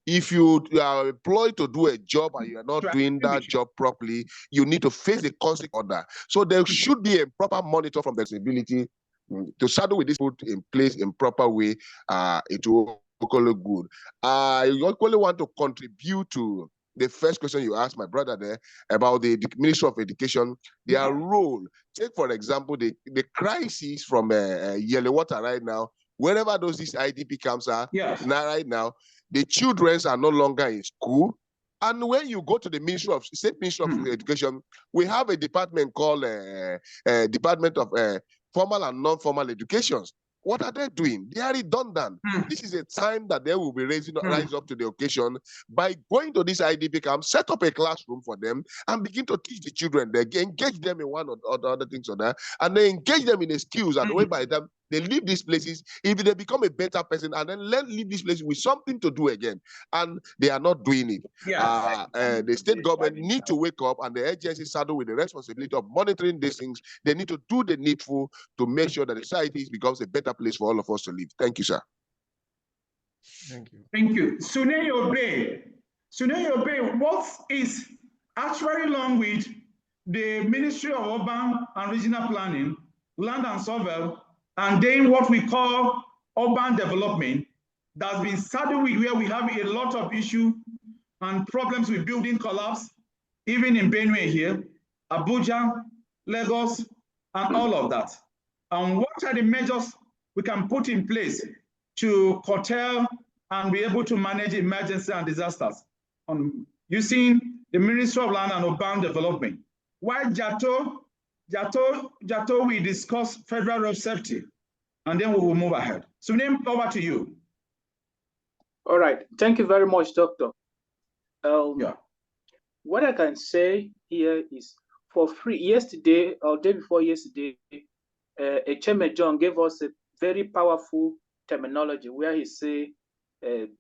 If you are employed to do a job and you are not doing that job properly, you need to face the consequence of that. So there should be a proper monitor from the accessibility to saddle with this put in place in proper way. It will look good. I equally want to contribute to the first question you asked my brother there about the Ministry of Education, their role. Take, for example, the crisis from Yellow Water right now, wherever these IDP camps are right now, the children are no longer in school. And when you go to the State Ministry of Education, we have a department called Department of Formal and Non-Formal Education. What are they doing? They are redundant. This is a time that they will be rise up to the occasion by going to this IDP camp, set up a classroom for them, and begin to teach the children. They engage them in one or the other things or that, and they engage them in the skills. And way by them, they leave these places. If they become a better person, and then leave these places with something to do again, and they are not doing it. The state government need to wake up, and the agency saddle with the responsibility of monitoring these things. They need to do the needful to make sure that the society becomes a better place for all of us to live. Thank you, sir. Thank you. Thank you. Sunay Obey, what is actually wrong with the Ministry of Urban and Regional Planning, Land and Survey, and then what we call urban development that's been saddled with where we have a lot of issues and problems with building collapse, even in Benue here, Abuja, Lagos, and all of that. And what are the measures we can put in place to curtail and be able to manage emergency and disasters using the Ministry of Land and Urban Development? While Jato will discuss federal road safety, and then we will move ahead. So name over to you. All right, thank you very much, Doctor. What I can say here is for free. Yesterday or day before yesterday, Echeme John gave us a very powerful terminology where he say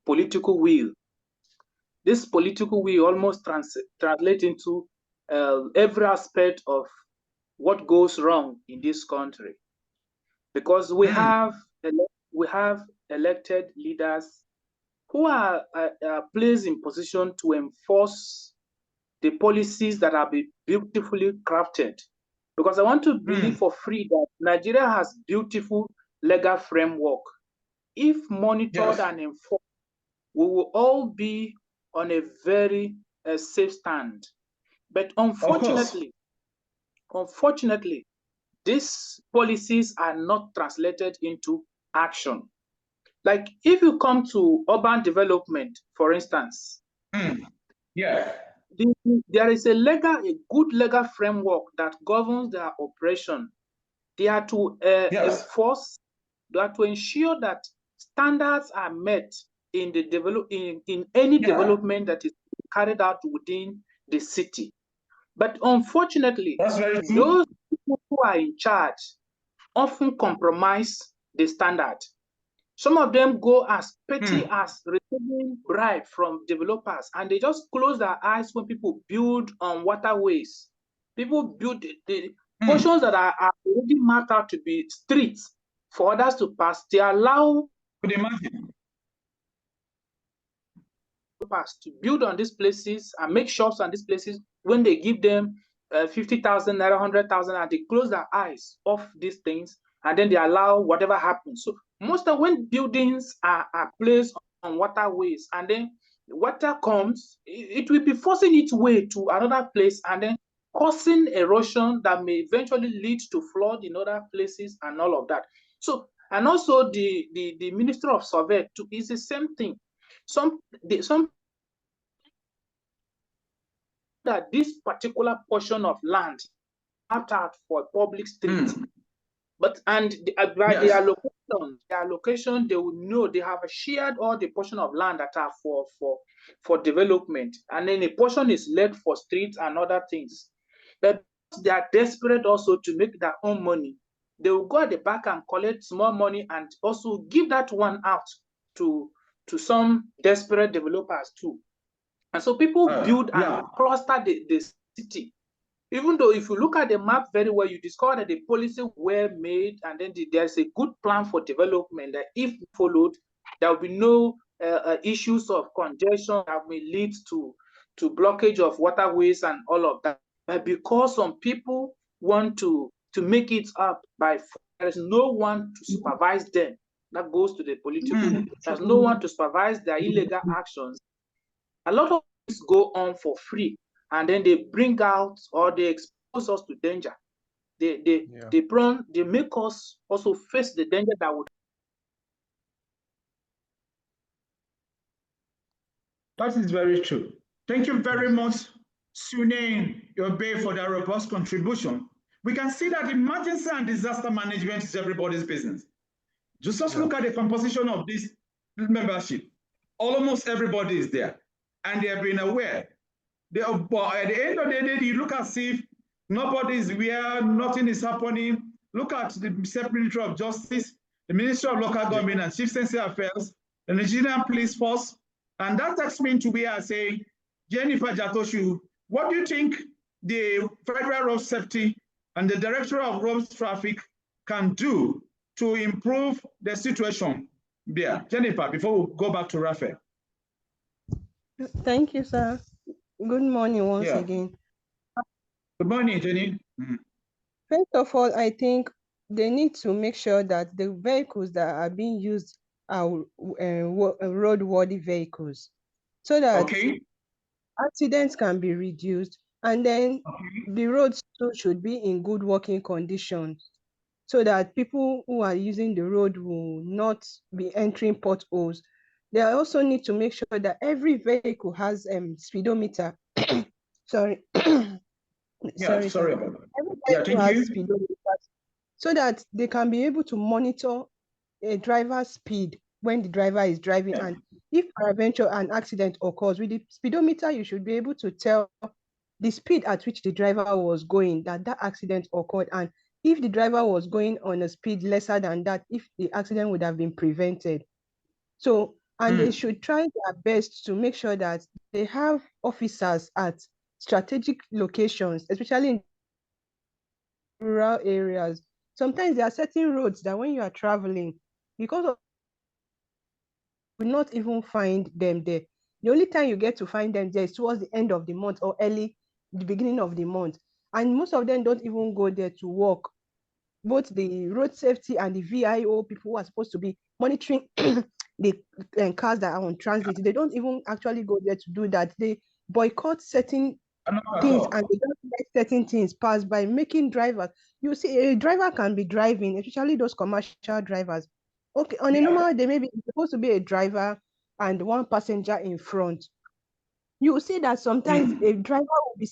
political will. This political will almost translate into every aspect of what goes wrong in this country, because we have elected leaders who are placed in position to enforce the policies that are beautifully crafted. Because I want to believe for free that Nigeria has beautiful legal framework. If monitored and enforced, we will all be on a very safe stand. But unfortunately, these policies are not translated into action. Like if you come to urban development, for instance, there is a good legal framework that governs their operation. They are to enforce, they are to ensure that standards are met in the in any development that is carried out within the city. But unfortunately, those people who are in charge often compromise the standard. Some of them go as petty as receiving bribe from developers, and they just close their eyes when people build on waterways. People build the portions that are already marked out to be streets for others to pass. They allow to build on these places and make shops on these places when they give them 50,000 naira, 100,000, and they close their eyes off these things, and then they allow whatever happens. So most of when buildings are placed on waterways, and then water comes, it will be forcing its way to another place and then causing erosion that may eventually lead to flood in other places and all of that. So, and also the Minister of Survey too is the same thing. Some that this particular portion of land mapped out for public street, And by their location, they will know they have shared all the portion of land that are for development, and then a portion is left for streets and other things. But they are desperate also to make their own money. They will go at the back and collect small money and also give that one out to some desperate developers too. And so people build and cluster the city. Even though if you look at the map very well, you discover that the policies were made, and then there's a good plan for development that if followed, there will be no issues of congestion that may lead to blockage of waterways and all of that. But because some people want to make it up by force, there is no one to supervise them. That goes to the political. There's no one to supervise their illegal actions. A lot of things go on for free, and then they bring out or they expose us to danger. They make us also face the danger that would. That is very true. Thank you very much, Sune Yobe, for that robust contribution. We can see that emergency and disaster management is everybody's business. Just look at the composition of this membership. Almost everybody is there, and they have been aware. But at the end of the day, you look as if nobody is aware, nothing is happening. Look at the Secretary of Justice, the Ministry of Local Government and Chief Security Affairs, the Nigerian Police Force, and that takes me to where I say, Jennifer Jatoshu, what do you think the Federal Road Safety and the Director of Road Traffic can do to improve the situation there? Jennifer, before we go back to Raphael. Thank you, sir. Good morning once again. Good morning, Jenny. First of all, I think they need to make sure that the vehicles that are being used are roadworthy vehicles, so that accidents can be reduced, and then the roads too should be in good working conditions, so that people who are using the road will not be entering potholes. They also need to make sure that every vehicle has speedometer. Sorry. Sorry about that. Every vehicle has speedometers, so that they can be able to monitor a driver's speed when the driver is driving. And if peradventure an accident occurs, with the speedometer, you should be able to tell the speed at which the driver was going, that accident occurred. And if the driver was going on a speed lesser than that, if the accident would have been prevented. So, and they should try their best to make sure that they have officers at strategic locations, especially in rural areas. Sometimes there are certain roads that when you are traveling, because of you will not even find them there. The only time you get to find them there is towards the end of the month or early the beginning of the month. And most of them don't even go there to work. Both the road safety and the VIO people who are supposed to be monitoring the cars that are on transit, they don't even actually go there to do that. They boycott certain things and they don't let certain things pass by making drivers. You see, a driver can be driving, especially those commercial drivers. Okay, on a normal day, maybe it's supposed to be a driver and one passenger in front. You will see that sometimes a driver will be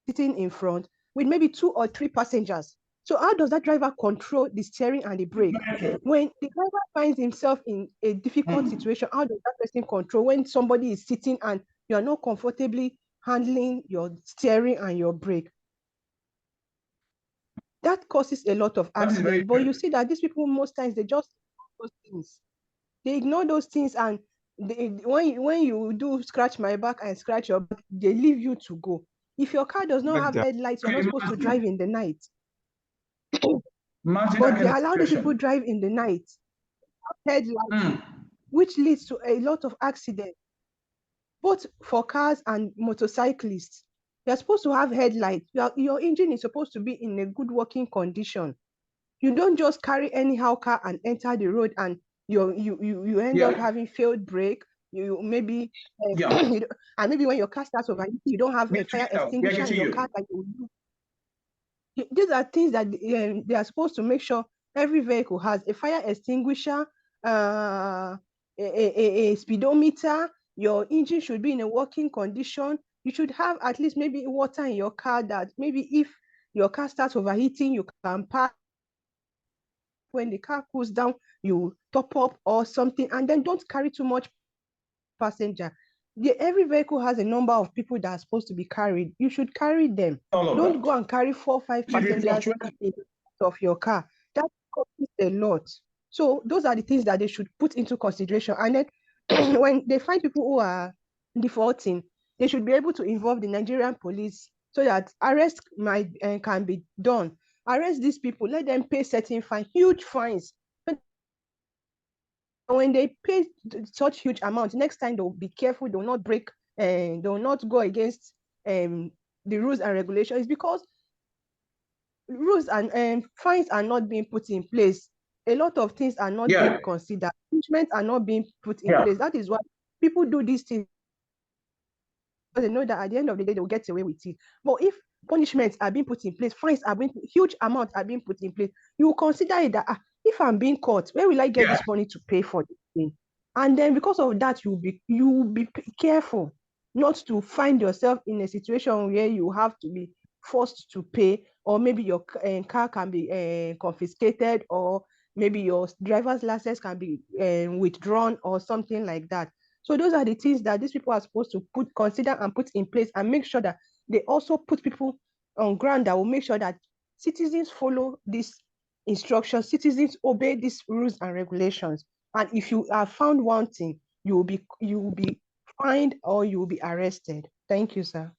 sitting in front with maybe 2 or 3 passengers. So how does that driver control the steering and the brake? When the driver finds himself in a difficult situation, how does that person control when somebody is sitting and you are not comfortably handling your steering and your brake? That causes a lot of accidents. But you see that these people, most times, they just ignore those things. They ignore those things, and when you do scratch my back and scratch your back, they leave you to go. If your car does not have headlights, you're not supposed to drive in the night. But they allow the people drive in the night, headlights, which leads to a lot of accidents, both for cars and motorcyclists. You're supposed to have headlights. Your engine is supposed to be in a good working condition. You don't just carry anyhow car and enter the road and you end up having failed brake. You maybe and maybe when your car starts overheating, you don't have a fire extinguisher in your car that you use. These are things that they are supposed to make sure every vehicle has a fire extinguisher, a speedometer. Your engine should be in a working condition. You should have at least maybe water in your car, that maybe if your car starts overheating, you can pass when the car cools down, you top up or something, and then don't carry too much passenger. Every vehicle has a number of people that are supposed to be carried. You should carry them. Don't go and carry 4 or 5 passengers in of your car. That costs a lot. So those are the things that they should put into consideration. And then when they find people who are defaulting, they should be able to involve the Nigerian police so that arrest can be done. Arrest these people, let them pay certain fines, huge fines. When they pay such huge amounts, next time they'll be careful, they'll not break, they'll not go against the rules and regulations. It's because rules and fines are not being put in place. A lot of things are not being considered. Punishments are not being put in place. That is why people do these things. They know that at the end of the day, they'll get away with it. But if punishments are being put in place, fines are being, huge amounts are being put in place, you will consider it that if I'm being caught, where will I get this money to pay for this thing? And then because of that, you will be careful not to find yourself in a situation where you have to be forced to pay, or maybe your car can be confiscated, or maybe your driver's license can be withdrawn or something like that. So those are the things that these people are supposed to consider and put in place, and make sure that they also put people on ground that will make sure that citizens follow these instructions, citizens obey these rules and regulations. And if you are found wanting, you will be fined or you will be arrested. Thank you, sir.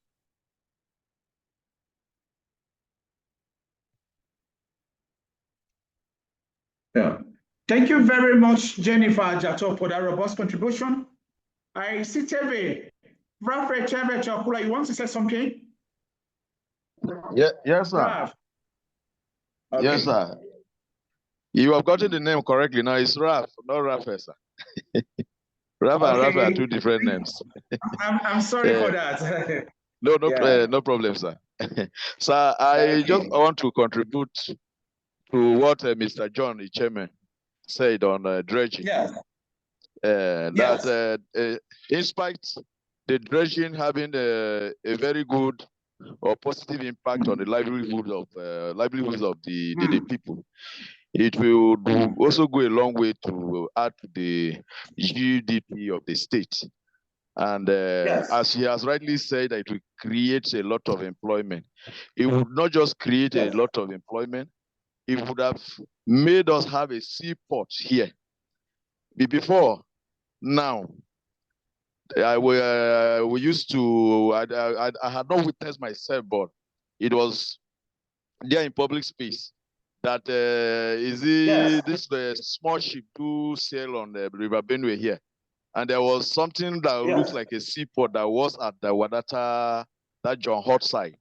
Yeah. Thank you very much, Jennifer Jato, for that robust contribution. I see Teve. Raphael Teve Chakula, you want to say something? Yes, sir. Raf. Okay. Yes, sir. You have gotten the name correctly. Now it's Raf, not Raphael, sir. Raf and Raphael are two different names. I'm sorry for that. No problem, sir. Sir, I just want to contribute to what Mr. John, the chairman, said on dredging. Yes. That in spite the dredging having a very good or positive impact on the livelihoods of the people, it will also go a long way to add to the GDP of the state. And as he has rightly said, it will create a lot of employment. It would not just create a lot of employment, it would have made us have a seaport here. Before now, we used to, I had not witnessed myself, but it was there in public space that this small ship do sail on the River Benue here. And there was something that looks like a seaport that was at the Wadata, that John Hot side.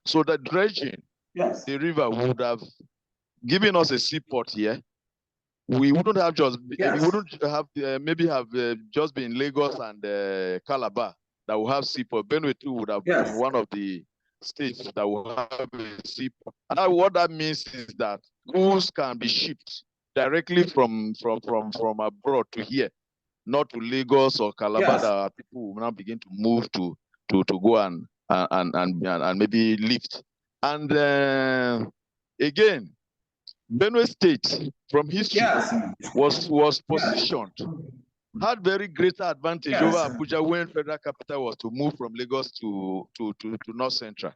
So the dredging, the river would have given us a seaport here. We wouldn't have just, we wouldn't have maybe have just been Lagos and Calabar that will have seaport. Benue too would have been one of the states that will have a seaport. And what that means is that goods can be shipped directly from abroad to here, not to Lagos or Calabar that people will now begin to move to go and maybe lift. And again, Benue State from history was positioned, had very greater advantage over Abuja when federal capital was to move from Lagos to North Central.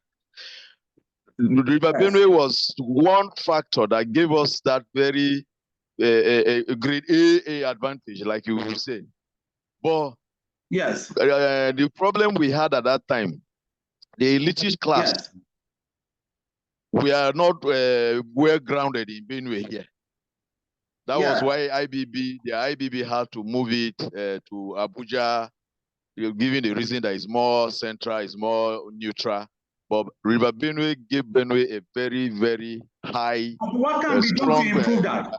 River Benue was one factor that gave us that very great AA advantage, like you will say. But the problem we had at that time, the elitist class, we are not well grounded in Benue here. That was why the IBB had to move it to Abuja, given the reason that it's more central, it's more neutral. But River Benue gave Benue a very, very high, what can be done to improve that?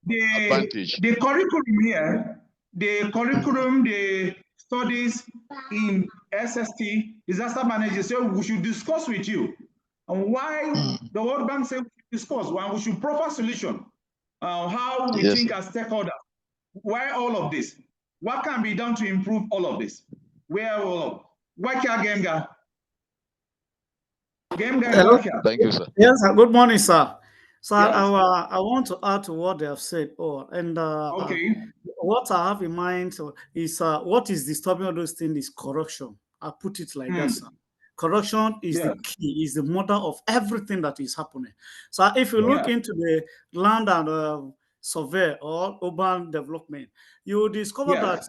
Advantage. The curriculum here, the curriculum, the studies in SST, disaster management, so we should discuss with you. And why the World Bank said we should discuss, why we should propose solution, how we think as stakeholders. Why all of this? What can be done to improve all of this? Why can't Hello? Thank you, sir. Yes, good morning, sir. So I want to add to what they have said. Okay. What I have in mind is what is disturbing all those things is corruption. I put it like that, sir. Corruption is the key, is the mother of everything that is happening. So if you look into the land and survey or urban development, you will discover that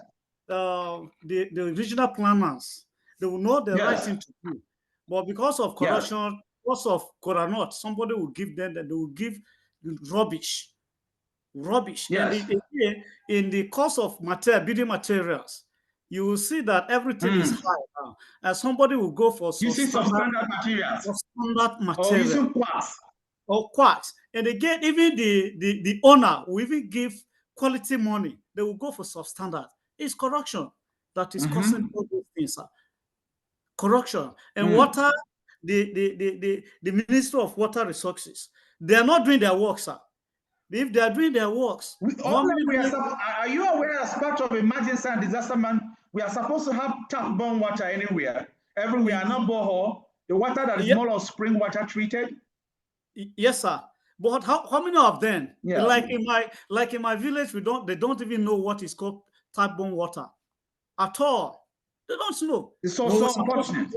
the regional planners, they will know the right thing to do. But because of corruption, because of Koranot, somebody will give them that they will give rubbish. And in the cost of building materials, you will see that everything is high now. And somebody will go for substandard materials. Substandard material. Or using quartz. Or quartz. And again, even the owner will even give quality money. They will go for substandard. It's corruption that is causing all those things. Corruption. And water, the Ministry of Water Resources, they are not doing their work, sir. If they are doing their works, are you aware as part of emergency and disaster we are supposed to have tap-borne water everywhere, not borehole, the water that is more of spring water treated? Yes, sir. But how many of them? Like in my village, they don't even know what is called tap-borne water at all. They don't know. It's so unfortunate.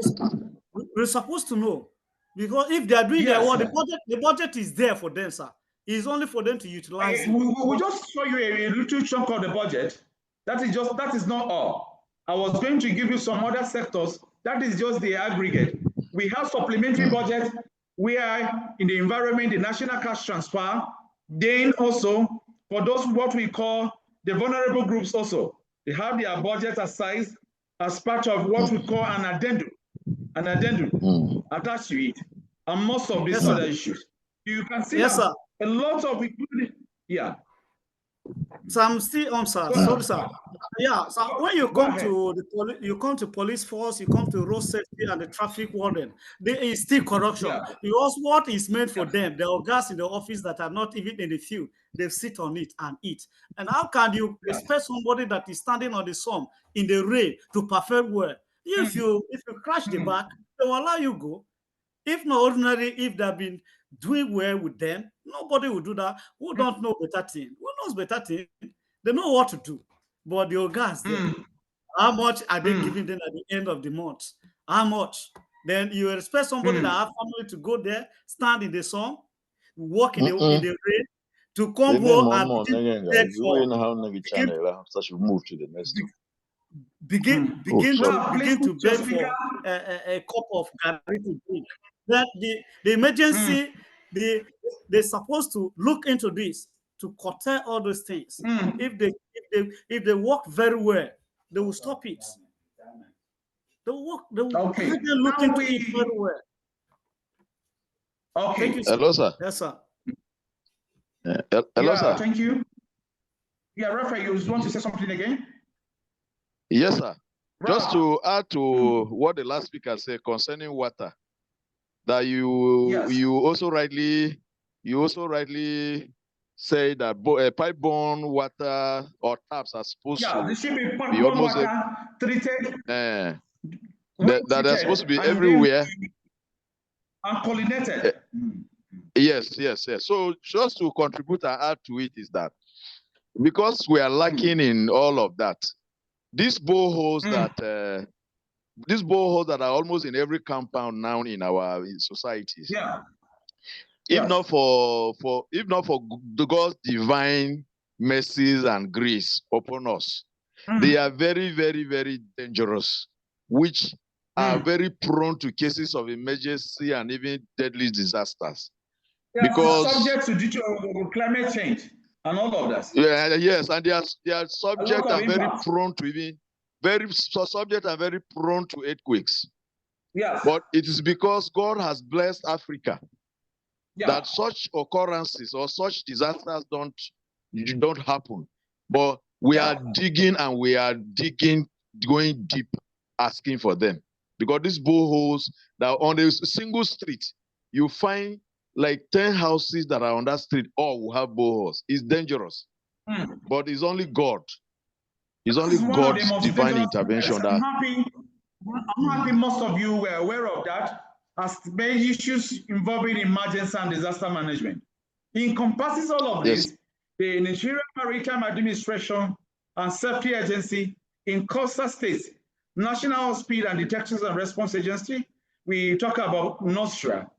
We're supposed to know, because if they are doing their work, the budget is there for them, sir. It's only for them to utilize it. We just show you a little chunk of the budget. That is not all. I was going to give you some other sectors. That is just the aggregate. We have supplementary budget. We are in the environment, the national cash transfer. Then also for those what we call the vulnerable groups also, they have their budget aside as part of what we call an addendum attached to it, and most of these other issues. You can see that a lot of including, So I'm still on, sir. Sorry, sir. Yeah. So when you come to police force, you come to road safety and the traffic warden, there is still corruption. Because what is meant for them, there are guys in the office that are not even in the field. They sit on it and eat. And how can you expect somebody that is standing on the sun in the rain to perform well? If you crash the back, they will allow you go. If not ordinary, if they've been doing well with them, nobody will do that. Who don't know better thing? Who knows better thing? They know what to do. But the guys there, how much are they giving them at the end of the month? How much? Then you expect somebody that have family to go there, stand in the sun, walk in the rain, to come home and move to the next one. begin to beg for a cup of Gary to drink. That the emergency, they're supposed to look into this to curtail all those things. If they work very well, they will stop it. They will look into it very well. Okay. Thank you, sir. Hello, sir. Yes, sir. Hello, sir. Thank you. Yeah, Raphael, you want to say something again? Yes, sir. Just to add to what the last speaker said concerning water, that you also rightly say that pipe-borne water or taps are supposed to they should be almost water treated. That they're supposed to be everywhere and pollinated. Yes. So just to contribute and add to it is that because we are lacking in all of that, these boreholes that are almost in every compound now in our societies. If not for the God's divine mercies and grace upon us, they are very, very, very dangerous, which are very prone to cases of emergency and even deadly disasters. Because subject to climate change and all of that. Yes, and they are subject and very prone to even very prone to earthquakes. Yes. But it is because God has blessed Africa that such occurrences or such disasters don't happen. But we are digging going deep, asking for them. Because these boreholes that are on a single street, you find like 10 houses that are on that street all will have boreholes. It's dangerous. But it's only God. It's only God's divine intervention that. I'm happy most of you were aware of that as main issues involving emergency and disaster management. encompasses all of this, the Nigerian Maritime Administration and Safety Agency in coastal states, National Speed and Detection and Response Agency, we talk about NOSTRA.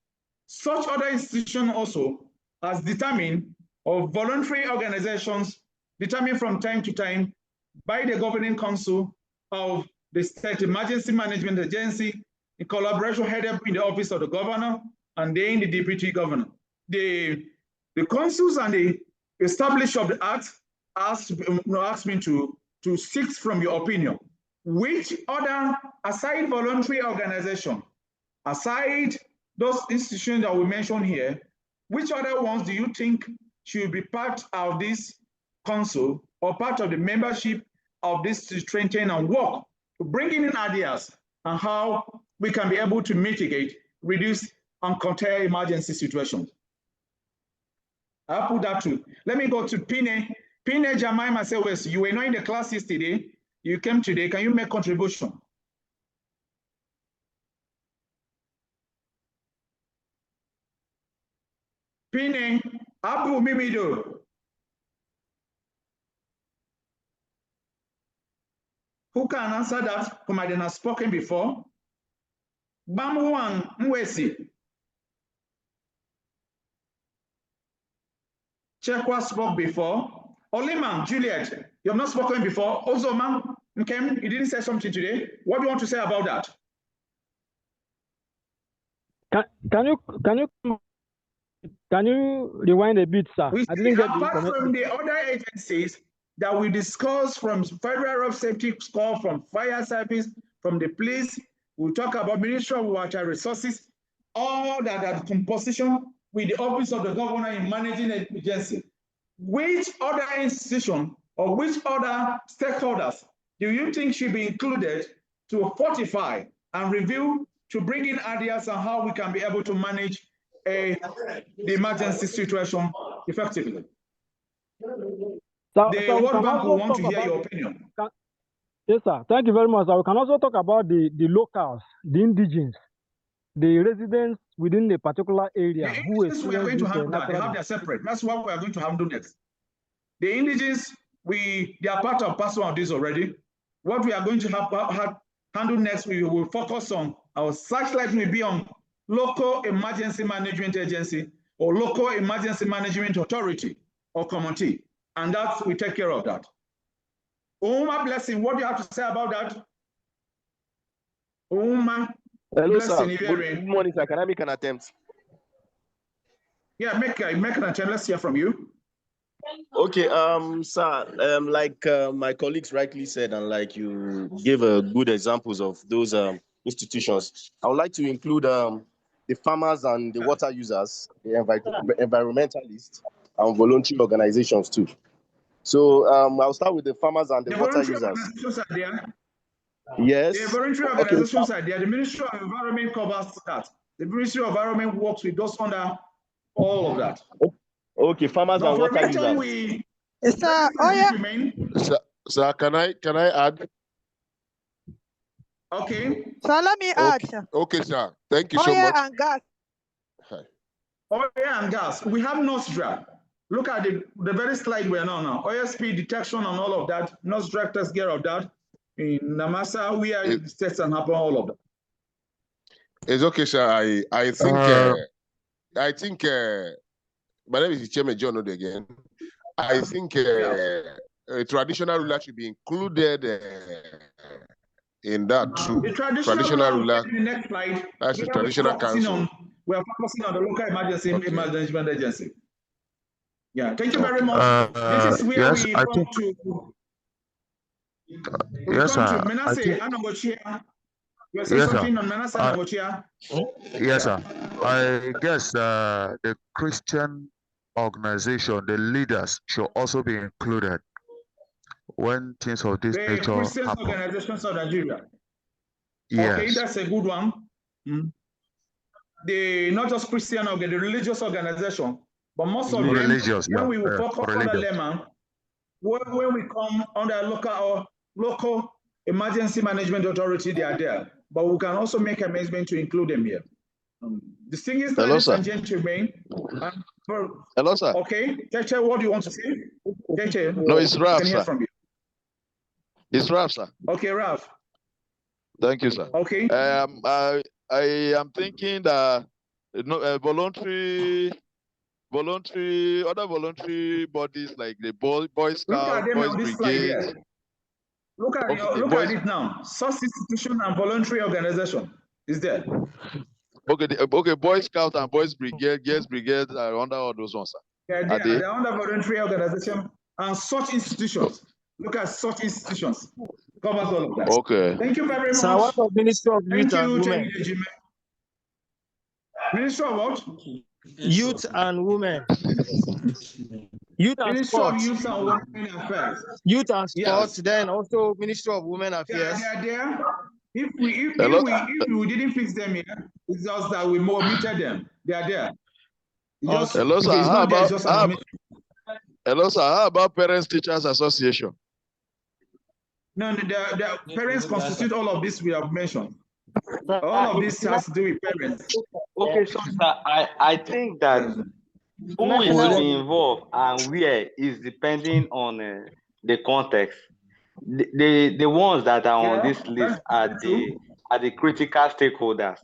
Such other institutions also as determined of voluntary organizations determined from time to time by the governing council of the State Emergency Management Agency in collaboration headed in the office of the governor and then the deputy governor. The councils and the establishment of the act asked me to seek from your opinion. Which other, aside voluntary organization, aside those institutions that we mentioned here, which other ones do you think should be part of this council or part of the membership of this to strengthen and work to bring in ideas on how we can be able to mitigate, reduce, and curtail emergency situations? I'll put that too. Let me go to Pine. Pine Jemima says, you were not in the class yesterday. You came today. Can you make contribution? Pine, Abu Mimido. Who can answer that whom I didn't have spoken before? Bamuang Mwesi. Chekwa spoke before. Oliman, Juliet, you have not spoken before. Ozoman, Nkem, you didn't say something today. What do you want to say about that? Can you rewind a bit, sir? I didn't get apart from the other agencies that we discussed, from Federal Road Safety Corps, from Fire Service, from the police, we'll talk about Ministry of Water Resources, all that are composition with the Office of the Governor in managing the agency. Which other institution or which other stakeholders do you think should be included to fortify and review to bring in ideas on how we can be able to manage the emergency situation effectively? The World Bank will want to hear your opinion. Yes, sir. Thank you very much. We can also talk about the locals, the indigenes, the residents within a particular area. We are going to handle that. They have their separate. That's what we are going to handle next. The indigenes, they are part of parcel of this already. What we are going to handle next, we will focus on, our searchlight will be on local emergency management agency or local emergency management authority or committee. And that we take care of that. Uma Blessing, what do you have to say about that? Uma Hello, Blessing, sir. Good morning, sir. Can I make an attempt? Yeah, make an attempt. Let's hear from you. Okay, sir, like my colleagues rightly said, and like you gave good examples of those institutions, I would like to include the farmers and the water users, the environmentalists, and voluntary organizations too. So I'll start with the farmers and the water users. Organizations are there. Yes. The voluntary organizations are there. The Ministry of Environment covers that. The Ministry of Environment works with those under all of that. Okay, farmers and water users. Sir, can I add? Okay. So let me add, sir. Okay, sir. Thank you so much. And gas. Oil and gas. We have NOSDRA. Look at the very slide we're on now. OSP detection and all of that. NOSDRA takes care of that. In Namasa, we are in the states and happen all of that. It's okay, sir. I think my name is Chairman John Ode again. I think a traditional ruler should be included in that too. The traditional ruler. The next slide. That's the traditional council. We are focusing on the local emergency management agency. Yeah, thank you very much. This is where we come to. Yes, sir. You're saying something on Manasseh? Yes, sir. I guess the Christian organization, the leaders should also be included when things of this nature happen. Christian organizations of Nigeria. Yes. Okay, that's a good one. The not just Christian the religious organization, but most of them, when we will focus on the lemon, when we come under local emergency management authority, they are there. But we can also make amendment to include them here. Distinguished ladies and gentlemen, Hello, sir. Okay, Teche, what do you want to say? Teche, No, it's Ralph, can hear sir. from you. It's Ralph, sir. Okay, Ralph. Thank you, sir. Okay. I am thinking that other voluntary bodies like the Boy Scouts, Look at them Boys on this slide Brigade. here. Look at it now. Source institution and voluntary organization is there. Okay, Boy Scouts and Boys Brigade, Girls Brigade are under all those ones, sir. They're under voluntary organization and such institutions. Look at such institutions. Covers all of that. Okay. Thank you very much. So what of Ministry of Youth and Women? Ministry of what? Youth and Women. Youth and Ministry Sport. of Youth and Women Affairs. Youth and Sport, Yes. then also Ministry of Women Affairs. They are there. If we didn't fix them here, it's just that we muted them. They are there. Hello, sir. Hello, sir. How about Parents Teachers Association? No, the parents constitute all of this we have mentioned. All of this has to do with parents. Okay, so sir, I think that who is involved and where is depending on the context. The ones that are on this list are the critical stakeholders.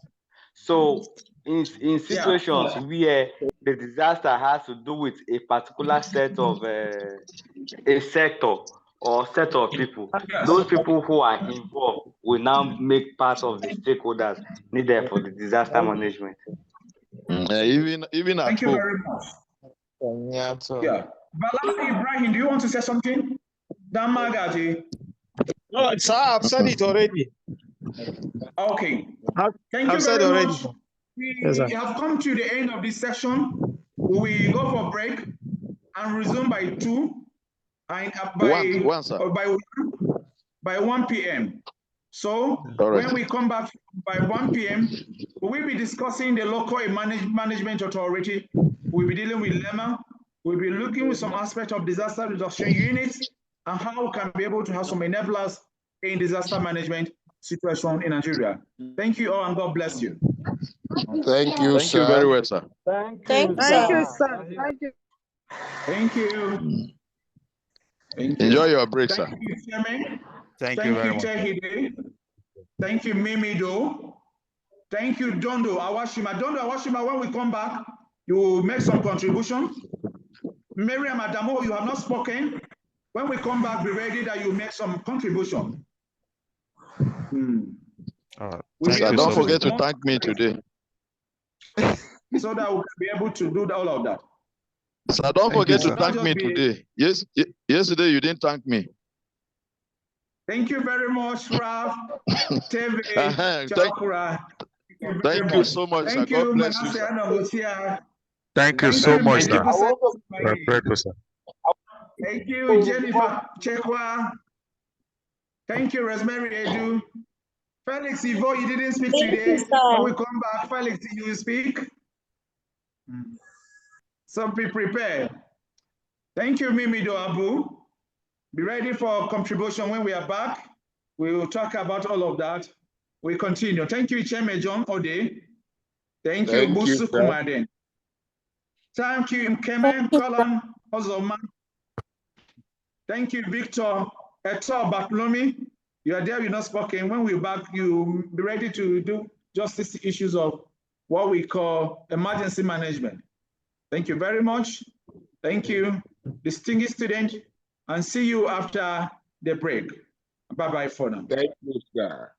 So in situations where the disaster has to do with a particular set of a sector or set of people, those people who are involved will now make part of the stakeholders needed for the disaster management. Even at Thank you very much. Yeah. Bala Ibrahim, do you want to say something? Damagaji. No, sir, I've said it already. Okay. Thank you very much. We have come to the end of this session. We go for break and resume by 2 and by 1 p.m. So when we come back by 1 p.m., we will be discussing the local management authority. We'll be dealing with LEMA. We'll be looking with some aspect of disaster reduction units and how we can be able to have some enablers in disaster management situation in Nigeria. Thank you all and God bless you. Thank you, sir. Thank you very well, sir. Thank you, sir. Thank you. Thank you. Thank you. Enjoy your break, sir. Thank you, Chairman. Thank you very much. Tehide. Thank you, Mimido. Thank you, Dondo Awashima. Dondo Awashima, when we come back, you will make some contribution. Miriam Adamo, you have not spoken. When we come back, be ready that you make some contribution. Sir, don't forget to thank me today. So that we'll be able to do all of that. Sir, don't forget to thank me today. Yes, yesterday you didn't thank me. Thank you very much, Ralph. Teve, Chakura. Thank you so much, sir. God bless you, sir. Thank you so much, sir. Sir. Thank you, Jennifer Chekwa. Thank you, Rosemary Edu. Felix Ivo, you didn't speak today. When we come back, Felix, you will speak. So be prepared. Thank you, Mimido Abu. Be ready for contribution when we are back. We will talk about all of that. We continue. Thank you, Chairman John Ode. Thank you, Busu Kumaden. Thank you, Kemen Colin Ozoman. Thank you, Victor Eto Baklomi. You are there, you're not spoken. When we're back, you be ready to do justice issues of what we call emergency management. Thank you very much. Thank you, distinguished student, and see you after the break. Bye-bye for now. Thank you, sir.